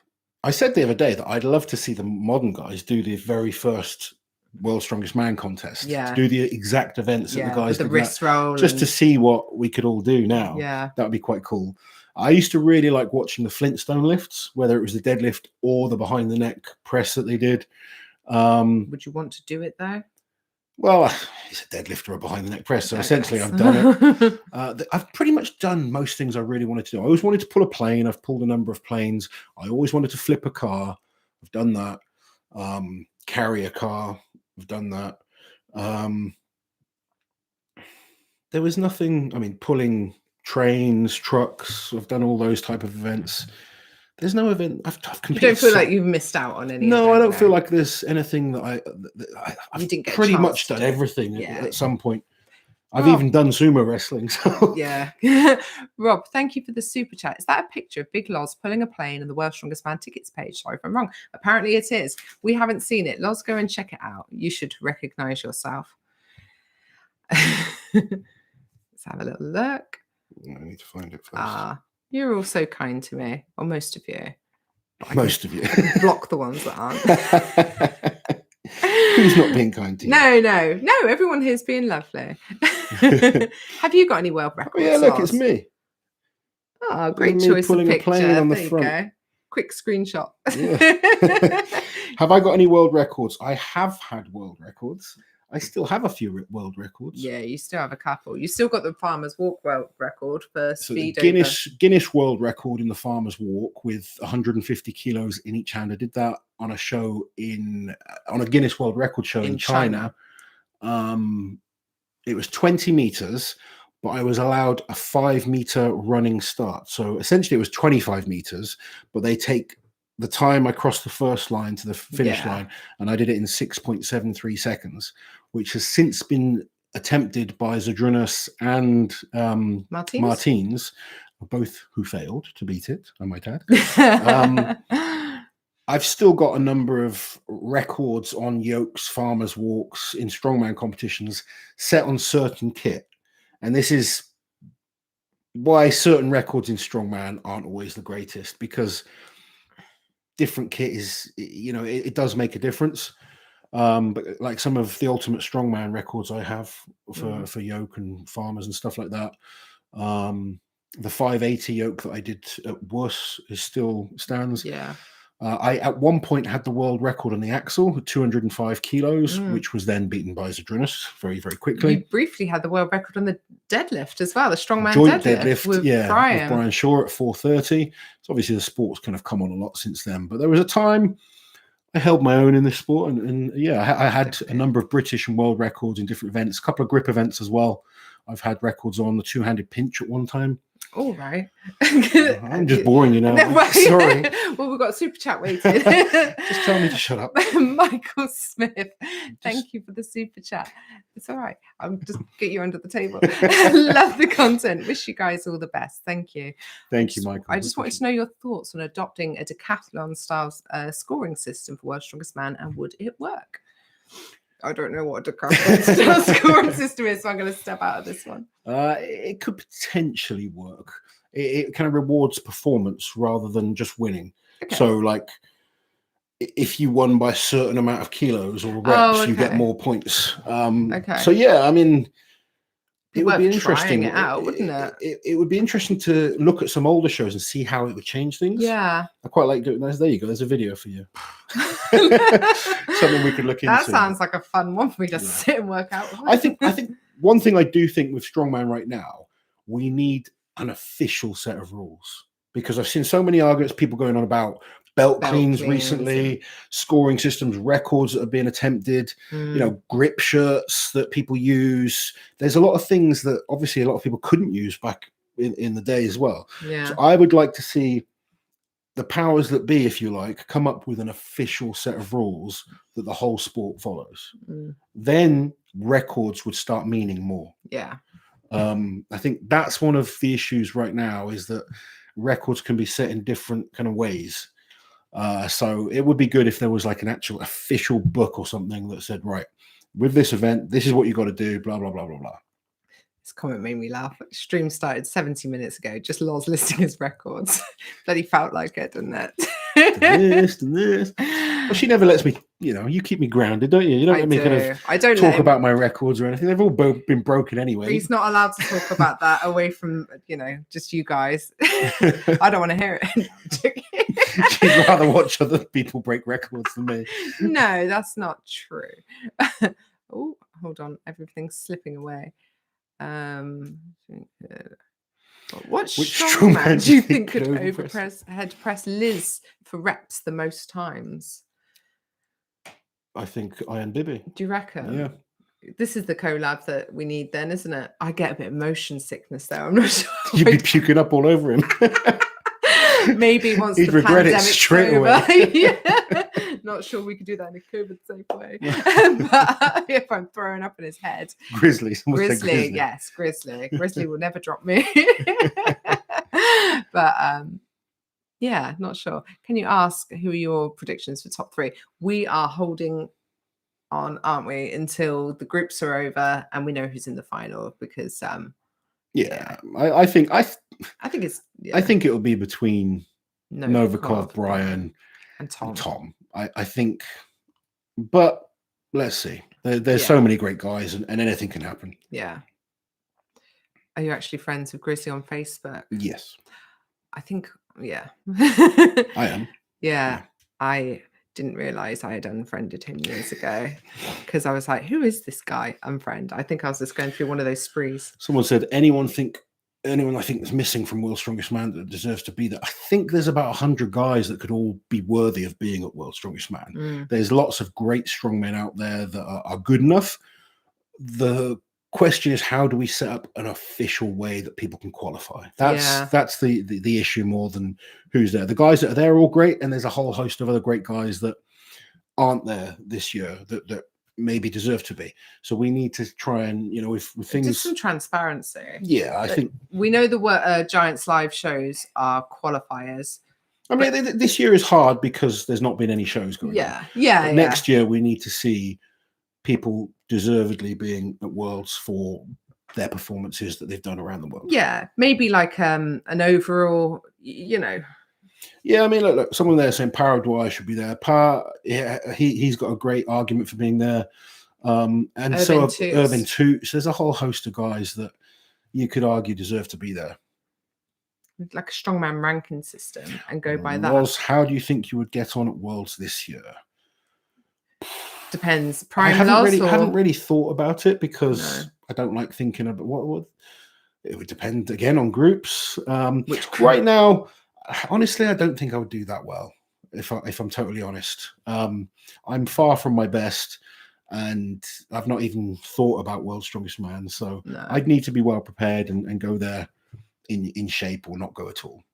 I said the other day that I'd love to see the modern guys do the very first World's Strongest Man contest. Yeah. To do the exact events that the guys did. The wrist roll. Just to see what we could all do now. Yeah. That would be quite cool. I used to really like watching the Flintstone lifts, whether it was the deadlift or the behind the neck press that they did. Would you want to do it though? Well, it's a deadlift or a behind the neck press, so essentially I've done it. I've pretty much done most things I really wanted to do. I always wanted to pull a plane. I've pulled a number of planes. I always wanted to flip a car. I've done that. Carry a car. I've done that. There was nothing, I mean, pulling trains, trucks. I've done all those type of events. There's no event I've competed. You don't feel like you've missed out on any? No, I don't feel like there's anything that I've pretty much done everything at some point. I've even done sumo wrestling. So. Yeah. Rob, thank you for the super chat. Is that a picture of Big Loz pulling a plane on the World's Strongest Man tickets page? Sorry if I'm wrong. Apparently it is. We haven't seen it. Loz, go and check it out. You should recognize yourself. Let's have a little look. I need to find it first. You're all so kind to me, or most of you. Most of you. I can block the ones that aren't. Who's not being kind to you? No. Everyone here's being lovely. Have you got any world records? Oh, yeah, look, Loz? it's me. Oh, great me choice of pulling a picture. plane on the There you front. go. Quick screenshot. Yeah. Have I got any world records? I have had world records. I still have a few world records. Yeah, you still have a couple. You still got the Farmer's Walk world record for So speed. Guinness World Record in the Farmer's Walk with 150 kilos in each hand. I did that on a show on a Guinness World Record show in China. It was 20 meters, but I was allowed a 5-meter running start. So essentially it was 25 meters, but they take the time I crossed the first line to the finish line, and I did it in 6.73 seconds, which has since been attempted by Zadrunas and Martins, both who failed to beat it, I might add. I've still got a number of records on yokes, farmers' walks, in strongman competitions set on certain kit. And this is why certain records in strongman aren't always the greatest, because different kit is, it does make a difference. But like some of the ultimate strongman records I have for yoke and farmers and stuff like that. The 580 yoke that I did at WS is still stands. Yeah. I at one point had the world record on the axle at 205 kilos, which was then beaten by Zadrunas very, very quickly. You briefly had the world record on the deadlift as well, the strongman joint deadlift with Brian. With Brian Shaw at 430. So obviously the sport's kind of come on a lot since then, but there was a time I held my own in this sport, and I had a number of British and world records in different events, a couple of grip events as well. I've had records on the two-handed pinch at one time. All right. I'm just boring, Right. Sorry. Well, we've got a super chat waiting. Just tell me to shut up. Michael Smith, thank you for the super chat. It's all right. I'll just get you under the table. Love the content. Wish you guys all the best. Thank you. Thank you, Michael. I just wanted to know your thoughts on adopting a decathlon style scoring system for World's Strongest Man, and would it work? I don't know what a decathlon scoring system is, so I'm going to step out of this one. It could potentially work. It kind of rewards performance rather than just winning. Okay. So, like, if you won by a certain amount of kilos or reps, you get more points. So, yeah, I mean, it would be interesting. Trying it out, wouldn't it? It would be interesting to look at some older shows and see how it would change things. Yeah, I quite like doing that. There you go. There's a video for you. Something we could look into. That sounds like a fun one for me to sit and work out. I think one thing I do think with strongman right now, we need an official set of rules, because I've seen so many arguments, people going on about belt cleans recently, scoring systems, records that are being attempted, grip shirts that people use. There's a lot of things that obviously a lot of people couldn't use back in the day as well. Yeah. So I would like to see the powers that be, if you like, come up with an official set of rules that the whole sport follows. Then records would start meaning more. Yeah. I think that's one of the issues right now, is that records can be set in different kind of ways. So it would be good if there was like an actual official book or something that said, right, with this event, this is what you got to do, blah, blah, blah, blah, blah. This comment made me laugh. Stream started 70 minutes ago, just Loz listing his records. Bloody felt like it, didn't it? This and this. Well, she never lets me, you keep me grounded, don't you? You don't let me I don't talk about my records or anything. They've all been broken anyway. He's not allowed to talk about that away from, just you guys. I don't want to hear it. She'd rather watch other people break records than me. No, that's not true. Oh, hold on. Everything's slipping away. Which strongman do you think could head press Liz for reps the most times? I think I and Bibby. Do you reckon? Yeah. This is the collab that we need then, isn't it? I get a bit of motion sickness though. I'm not sure. You'd be puking up all over him. Maybe once he'd the regret pandemic's it straight over. away. Yeah. Not sure we could do that in a COVID safe way. But if I'm throwing up in his head. Grizzly. Yes, Grizzly. Grizzly will never drop me. But yeah, not sure. Can you ask who are your predictions for top 3? We are holding on, aren't we, until the groups are over and we know who's in the final, because I think it's I think it will be between Novikov, Brian, and Tom. I think, but let's see. There's so many great guys, and anything can happen. Yeah. Are you actually friends with Grizzly on Facebook? Yes. I think, yeah. I am. Yeah. I didn't realize I had unfriended him years ago because I was like, who is this guy? Unfriend. I think I was just going through one of those sprees. Someone said, anyone I think that's missing from World's Strongest Man that deserves to be there. I think there's about 100 guys that could all be worthy of being at World's Strongest Man. There's lots of great strongmen out there that are good enough. The question is, how do we set up an official way that people can qualify? That's the issue more than who's there. The guys that are there are all great, and there's a whole host of other great guys that aren't there this year that maybe deserve to be. So we need to try and, with things, just some transparency. Yeah, I think we know the Giants live shows are qualifiers. I mean, this year is hard because there's not been any shows going on. Yeah. Next year we need to see people deservedly being at Worlds for their performances that they've done around the world. Yeah, maybe like an overall, Yeah, I mean, look, someone there saying Paraguay should be there. He's got a great argument for being there. And Irvin so Irvin Toots. There's a whole host of guys that you could argue deserve to be there. Like a strongman ranking system and go by that. Loz, how do you think you would get on at Worlds this year? Depends. I haven't really thought about it because I don't like thinking about what it would depend again on groups. Right now, honestly, I don't think I would do that well if I'm totally honest. I'm far from my best, and I've not even thought about World's Strongest Man. So I'd need to be well prepared and go there in shape or not go at all.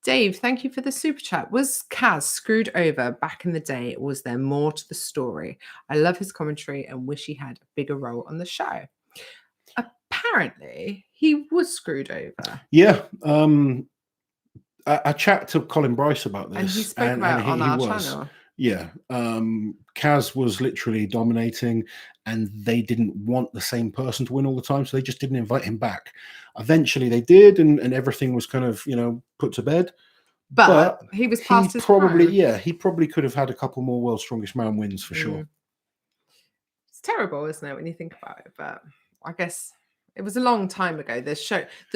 Dave, thank you for the super chat. Was Kaz screwed over back in the day, or was there more to the story? I love his commentary and wish he had a bigger role on the show. Apparently, he was screwed over. Yeah. I chat to Colin Bryce about this. And he spoke about it on our channel. Yeah. Kaz was literally dominating, and they didn't want the same person to win all the time, so they just didn't invite him back. Eventually they did, and everything was kind of, put to bed. But he was past his prime. He probably could have had a couple more World's Strongest Man wins for sure. It's terrible, isn't it, when you think about it? But I guess it was a long time ago. The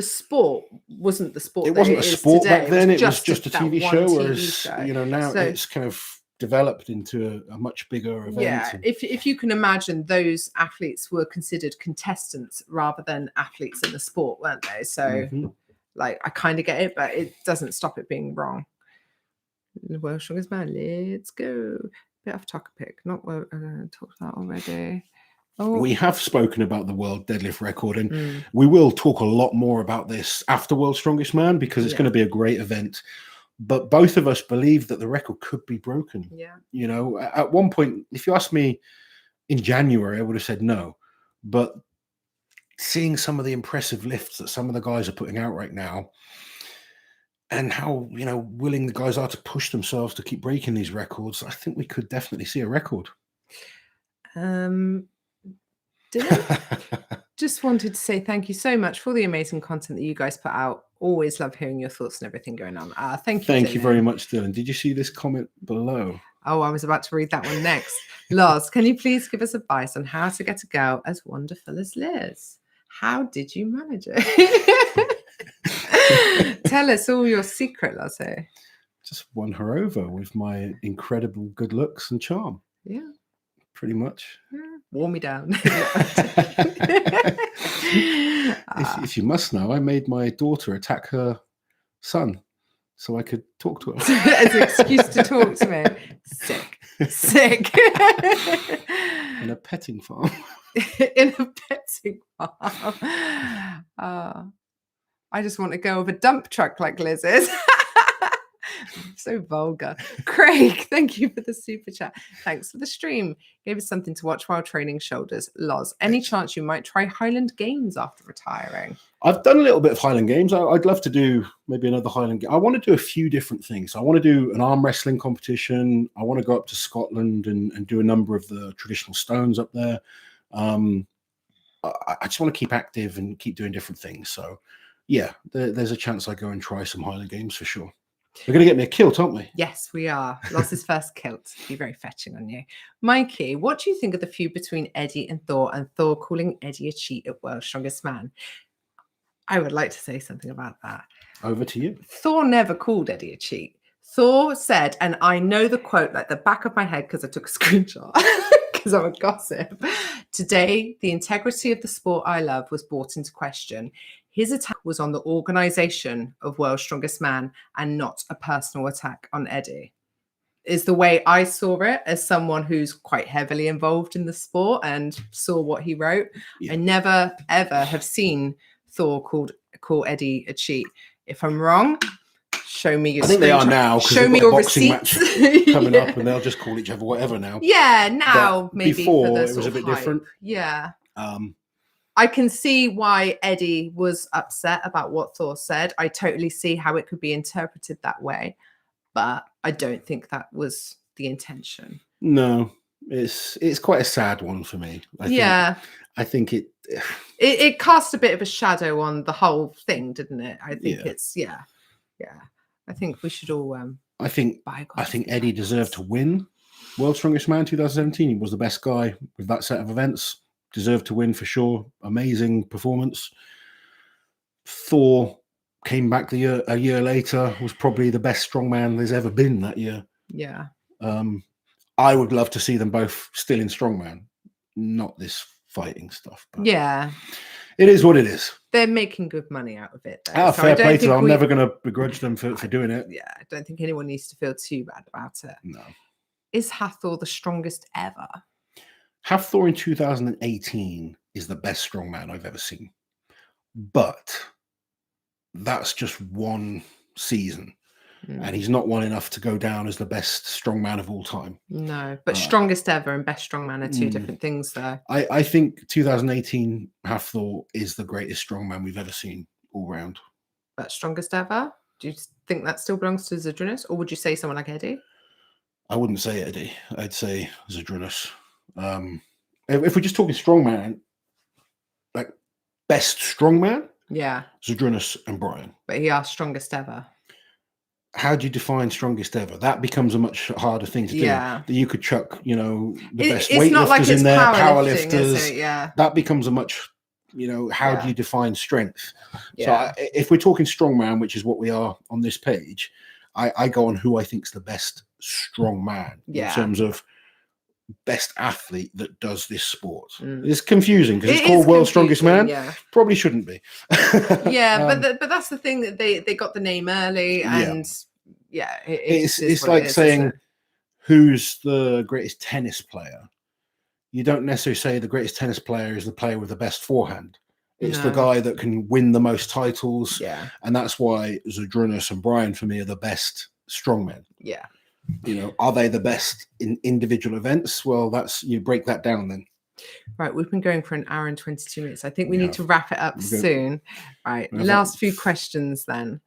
sport wasn't the sport. It wasn't a sport today. Back then. It was just a that TV show. Whereas now so, it's kind of developed into a much bigger event. Yeah, if you can imagine, those athletes were considered contestants rather than athletes in the sport, weren't they? So, I kind of get it, but it doesn't stop it being wrong. The World's Strongest Man, let's go. Bit off topic, not what I talked about already. We have spoken about the world deadlift record, and we will talk a lot more about this after World's Strongest Man because it's going to be a great event. But both of us believe that the record could be broken. Yeah. At one point, if you asked me in January, I would have said no. But seeing some of the impressive lifts that some of the guys are putting out right now, and how, willing the guys are to push themselves to keep breaking these records, I think we could definitely see a record. Dylan, just wanted to say thank you so much for the amazing content that you guys put out. Always love hearing your thoughts and everything going on. Thank you. Thank you very much, Dylan. Did you see this comment below? Oh, I was about to read that one next. Loz, can you please give us advice on how to get a girl as wonderful as Liz? How did you manage it? Tell us all your secret, Loz. Just won her over with my incredible good looks and charm. Yeah. Pretty much. Yeah. Warm me down. If you must know, I made my daughter attack her son so I could talk to her. As an excuse to talk to me. Sick. In a petting farm. In a petting farm. I just want to go with a dump truck like Liz is. So vulgar. Craig, thank you for the super chat. Thanks for the stream. Gave us something to watch while training shoulders. Loz, any chance you might try Highland Games after retiring? I've done a little bit of Highland Games. I'd love to do maybe another Highland Game. I want to do a few different things. I want to do an arm wrestling competition. I want to go up to Scotland and do a number of the traditional stones up there. I just want to keep active and keep doing different things. So yeah, there's a chance I go and try some Highland Games for sure. We're going to get me a kilt, aren't we? Yes, we are. Loz's first kilt. Be very fetching on you. Mikey, what do you think of the feud between Eddie and Thor calling Eddie a cheat at World's Strongest Man? I would like to say something about that. Over to you. Thor never called Eddie a cheat. Thor said, and I know the quote like the back of my head because I took a screenshot because I'm a gossip. Today, the integrity of the sport I love was brought into question. His attack was on the organization of World's Strongest Man and not a personal attack on Eddie. Is the way I saw it as someone who's quite heavily involved in the sport and saw what he wrote. Yeah. I never, ever have seen Thor call Eddie a cheat. If I'm wrong, show me your. I think they are now. Show me your receipts coming up, and they'll just call each other whatever now. Yeah, now but maybe before it was a bit different. Yeah. I can see why Eddie was upset about what Thor said. I totally see how it could be interpreted that way, but I don't think that was the intention. No, it's quite a sad one for me. I think it cast a bit of a shadow on the whole thing, didn't it? I think it's yeah. I think we should all. I think Eddie deserved to win World's Strongest Man 2017. He was the best guy with that set of events. Deserved to win for sure. Amazing performance. Thor came back a year later. Was probably the best strongman there's ever been that year. Yeah. I would love to see them both still in strongman, not this fighting stuff. But yeah. It is what it is. They're making good money out of it, though. Fair play to them. I'm never going to begrudge them for doing it. Yeah, I don't think anyone needs to feel too bad about it. No. Is Hathor the strongest ever? Hathor in 2018 is the best strongman I've ever seen. But that's just one season. And he's not one enough to go down as the best strongman of all time. No, but strongest ever and best strongman are two different things, though. I think 2018 Hathor is the greatest strongman we've ever seen all round. But strongest ever? Do you think that still belongs to Zydrunas? Or would you say someone like Eddie? I wouldn't say Eddie. I'd say Zydrunas. If we're just talking strongman, like best strongman, Zydrunas and Brian. But he asked strongest ever. How do you define strongest ever? That becomes a much harder thing to do. That you could chuck, the best weightlifters in there, powerlifters. That becomes a much, how do you define strength? So if we're talking strongman, which is what we are on this page, I go on who I think is the best strongman in terms of best athlete that does this sport. It's confusing because it's called World's Strongest Man. Probably shouldn't be. But that's the thing, that they got the name early, and it's like saying who's the greatest tennis player. You don't necessarily say the greatest tennis player is the player with the best forehand. It's the guy that can win the most titles. And that's why Zydrunas and Brian for me are the best strongmen. Are they the best in individual events? Well, you break that down then. Right, we've been going for an hour and 22 minutes. I think we need to wrap it up soon. Right, last few questions then.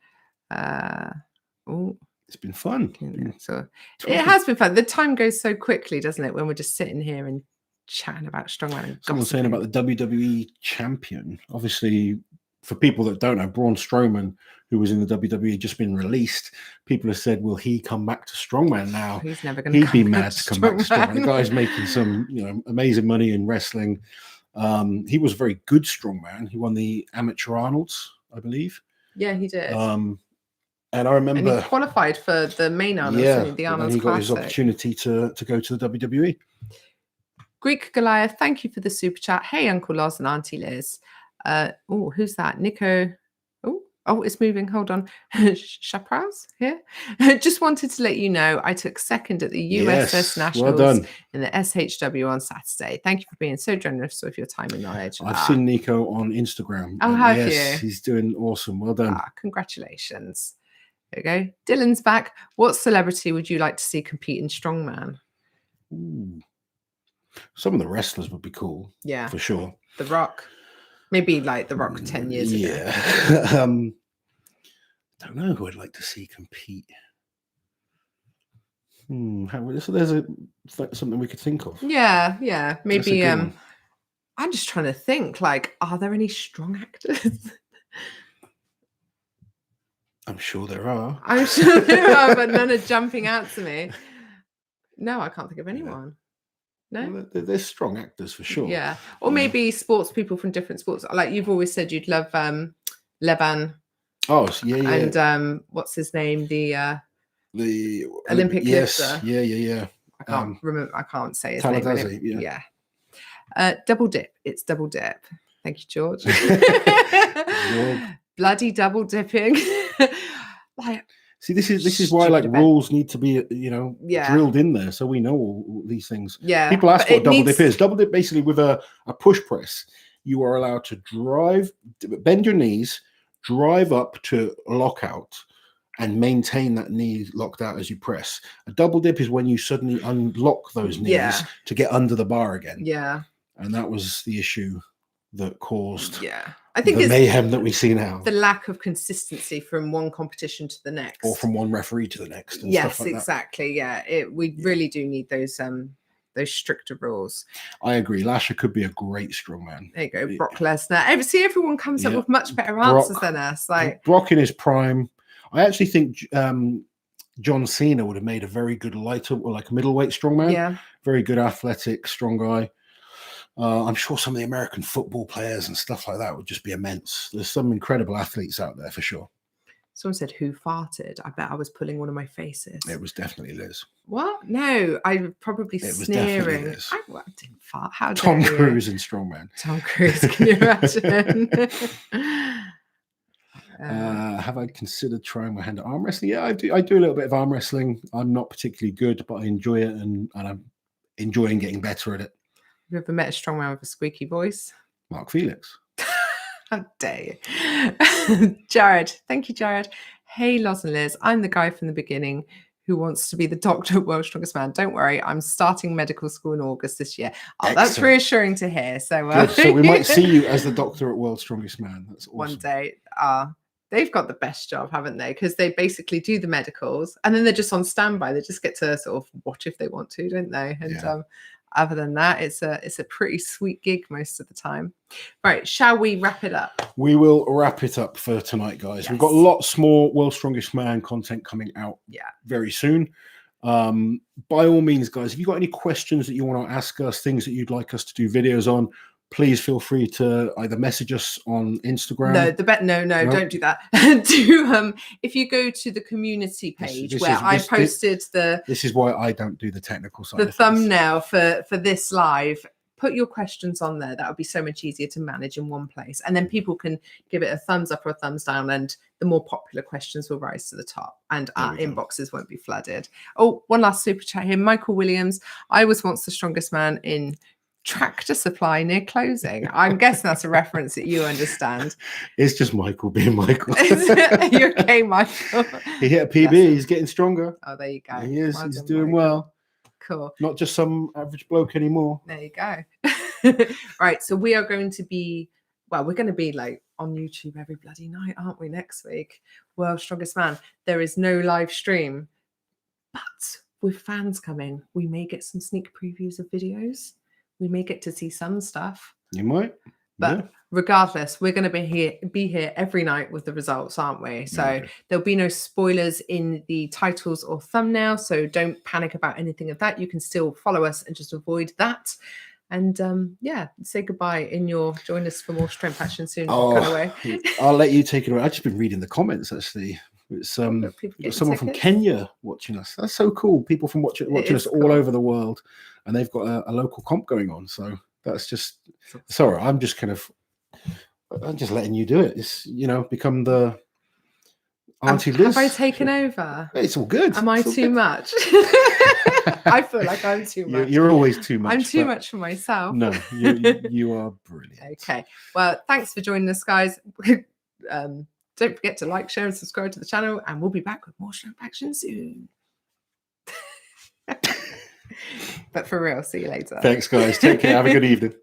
It's been fun. So it has been fun. The time goes so quickly, doesn't it, when we're just sitting here and chatting about strongman. Someone's saying about the WWE champion. Obviously, for people that don't know, Braun Strowman, who was in the WWE, just been released. People have said, will he come back to strongman now? He's never going to. He'd be mad to come back to strongman. The guy's making some, amazing money in wrestling. He was a very good strongman. He won the Amateur Arnold's, I believe. Yeah, he did. And I remember, and he qualified for the main Arnold's, the Arnold's and he got Classic. his opportunity to go to the WWE. Greek Goliath, thank you for the super chat. Hey, Uncle Loz and Auntie Liz. Who's that? Nico. Oh, it's moving. Hold on. Shapraz here. Just wanted to let you know I took second at the USS Nationals in the SHW on Saturday. Thank you for being so generous with your time and knowledge. I've seen Nico on Instagram. Oh, have you? He's doing awesome. Well done. Congratulations. There we go. Dylan's back. What celebrity would you like to see compete in strongman? Ooh. Some of the wrestlers would be cool. Yeah, for sure. The Rock. Maybe like The Rock 10 years ago. Yeah. Don't know who I'd like to see compete. So there's something we could think of. Yeah. Maybe I'm just trying to think, like, are there any strong actors? I'm sure there are. I'm sure there are, but none are jumping out to me. No, I can't think of anyone. No. Well, they're strong actors for sure. Yeah, or maybe sports people from different sports. Like you've always said, you'd love Levan. Oh, yeah. And what's his name? The Olympic yes, lifter. Yeah. I can't remember. I can't say his Standardization, name. Yeah. Double dip. It's double dip. Thank you, George. Bloody double dipping. Like, see, this is why like rules need to be drilled in there, so we know all these things. Yeah. People ask what double dip is. Double dip basically with a push press, you are allowed to bend your knees, drive up to lockout, and maintain that knee locked out as you press. A double dip is when you suddenly unlock those knees to get under the bar again. Yeah. And that was the issue that caused I think the it's mayhem that we see now. The lack of consistency from one competition to the next. Or from one referee to the next. And yes, stuff like exactly. That. Yeah. We really do need those stricter rules. I agree. Lasher could be a great strongman. There you go. Brock Lesnar. Everyone comes up with much better answers than us. Like Brock in his prime. I actually think John Cena would have made a very good lighter or like middleweight strongman. Yeah. Very good, athletic, strong guy. I'm sure some of the American football players and stuff like that would just be immense. There's some incredible athletes out there for sure. Someone said, who farted? I bet I was pulling one of my faces. It was definitely Liz. What? No, I was probably sneering. Liz. I didn't fart. How dare Tom Cruise in Strongman. Tom Cruise, can you imagine? Have I considered trying my hand at arm wrestling? Yeah, I do a little bit of arm wrestling. I'm not particularly good, but I enjoy it, and I'm enjoying getting better at it. Have you ever met a strongman with a squeaky voice? Mark Felix. How dare you? Jared. Thank you, Jared. Hey, Loz and Liz. I'm the guy from the beginning who wants to be the doctor at World's Strongest Man. Don't worry, I'm starting medical school in August this year. Oh, that's reassuring to hear. So, so we might see you as the doctor at World's Strongest Man. That's awesome. One day. They've got the best job, haven't they? Because they basically do the medicals and then they're just on standby. They just get to sort of watch if they want to, don't they? And other than that, it's a pretty sweet gig most of the time. Right, shall we wrap it up? We will wrap it up for tonight, guys. Yes. We've got lots more World's Strongest Man content coming out very soon. By all means, guys, if you've got any questions that you want to ask us, things that you'd like us to do videos on, please feel free to either message us on Instagram. No, don't do that. If you go to the community page I posted this is why I don't do the technical side. The thumbnail for this live. Put your questions on there. That would be so much easier to manage in one place, and then people can give it a thumbs up or a thumbs down, and the more popular questions will rise to the top, and our inboxes won't be flooded. Oh, one last super chat here. Michael Williams. I was once the strongest man in Tractor Supply near closing. I'm guessing that's a reference that you understand. It's just Michael being Michael. You're okay, Michael. He hit a PB. He's getting stronger. Oh, there you go. He is. He's doing well. Cool. Not just some average bloke anymore. There you go. Right. So we are going to be, we're going to be like on YouTube every bloody night, aren't we? Next week, World's Strongest Man. There is no live stream, but with fans coming, we may get some sneak previews of videos. We may get to see some stuff. You might. But regardless, we're going to be here every night with the results, aren't we? So there'll be no spoilers in the titles or thumbnail. So don't panic about anything of that. You can still follow us and just avoid that. And say goodbye join us for more Strength Action soon. I'll let you take it away. I've just been reading the comments actually. It's someone from Kenya watching us. That's so cool. People from watching us all over the world, and they've got a local comp going on. So that's just sorry. I'm just letting you do it. It's become the Auntie Liz. Have I taken over? It's all good. Am I too much? I feel like I'm too much. You're always too much. I'm too much for myself. No, you are brilliant. Okay. Well, thanks for joining us, guys. Don't forget to like, share, and subscribe to the channel, and we'll be back with more Strength Action soon. But for real, see you later. Thanks, guys. Take care. Have a good evening.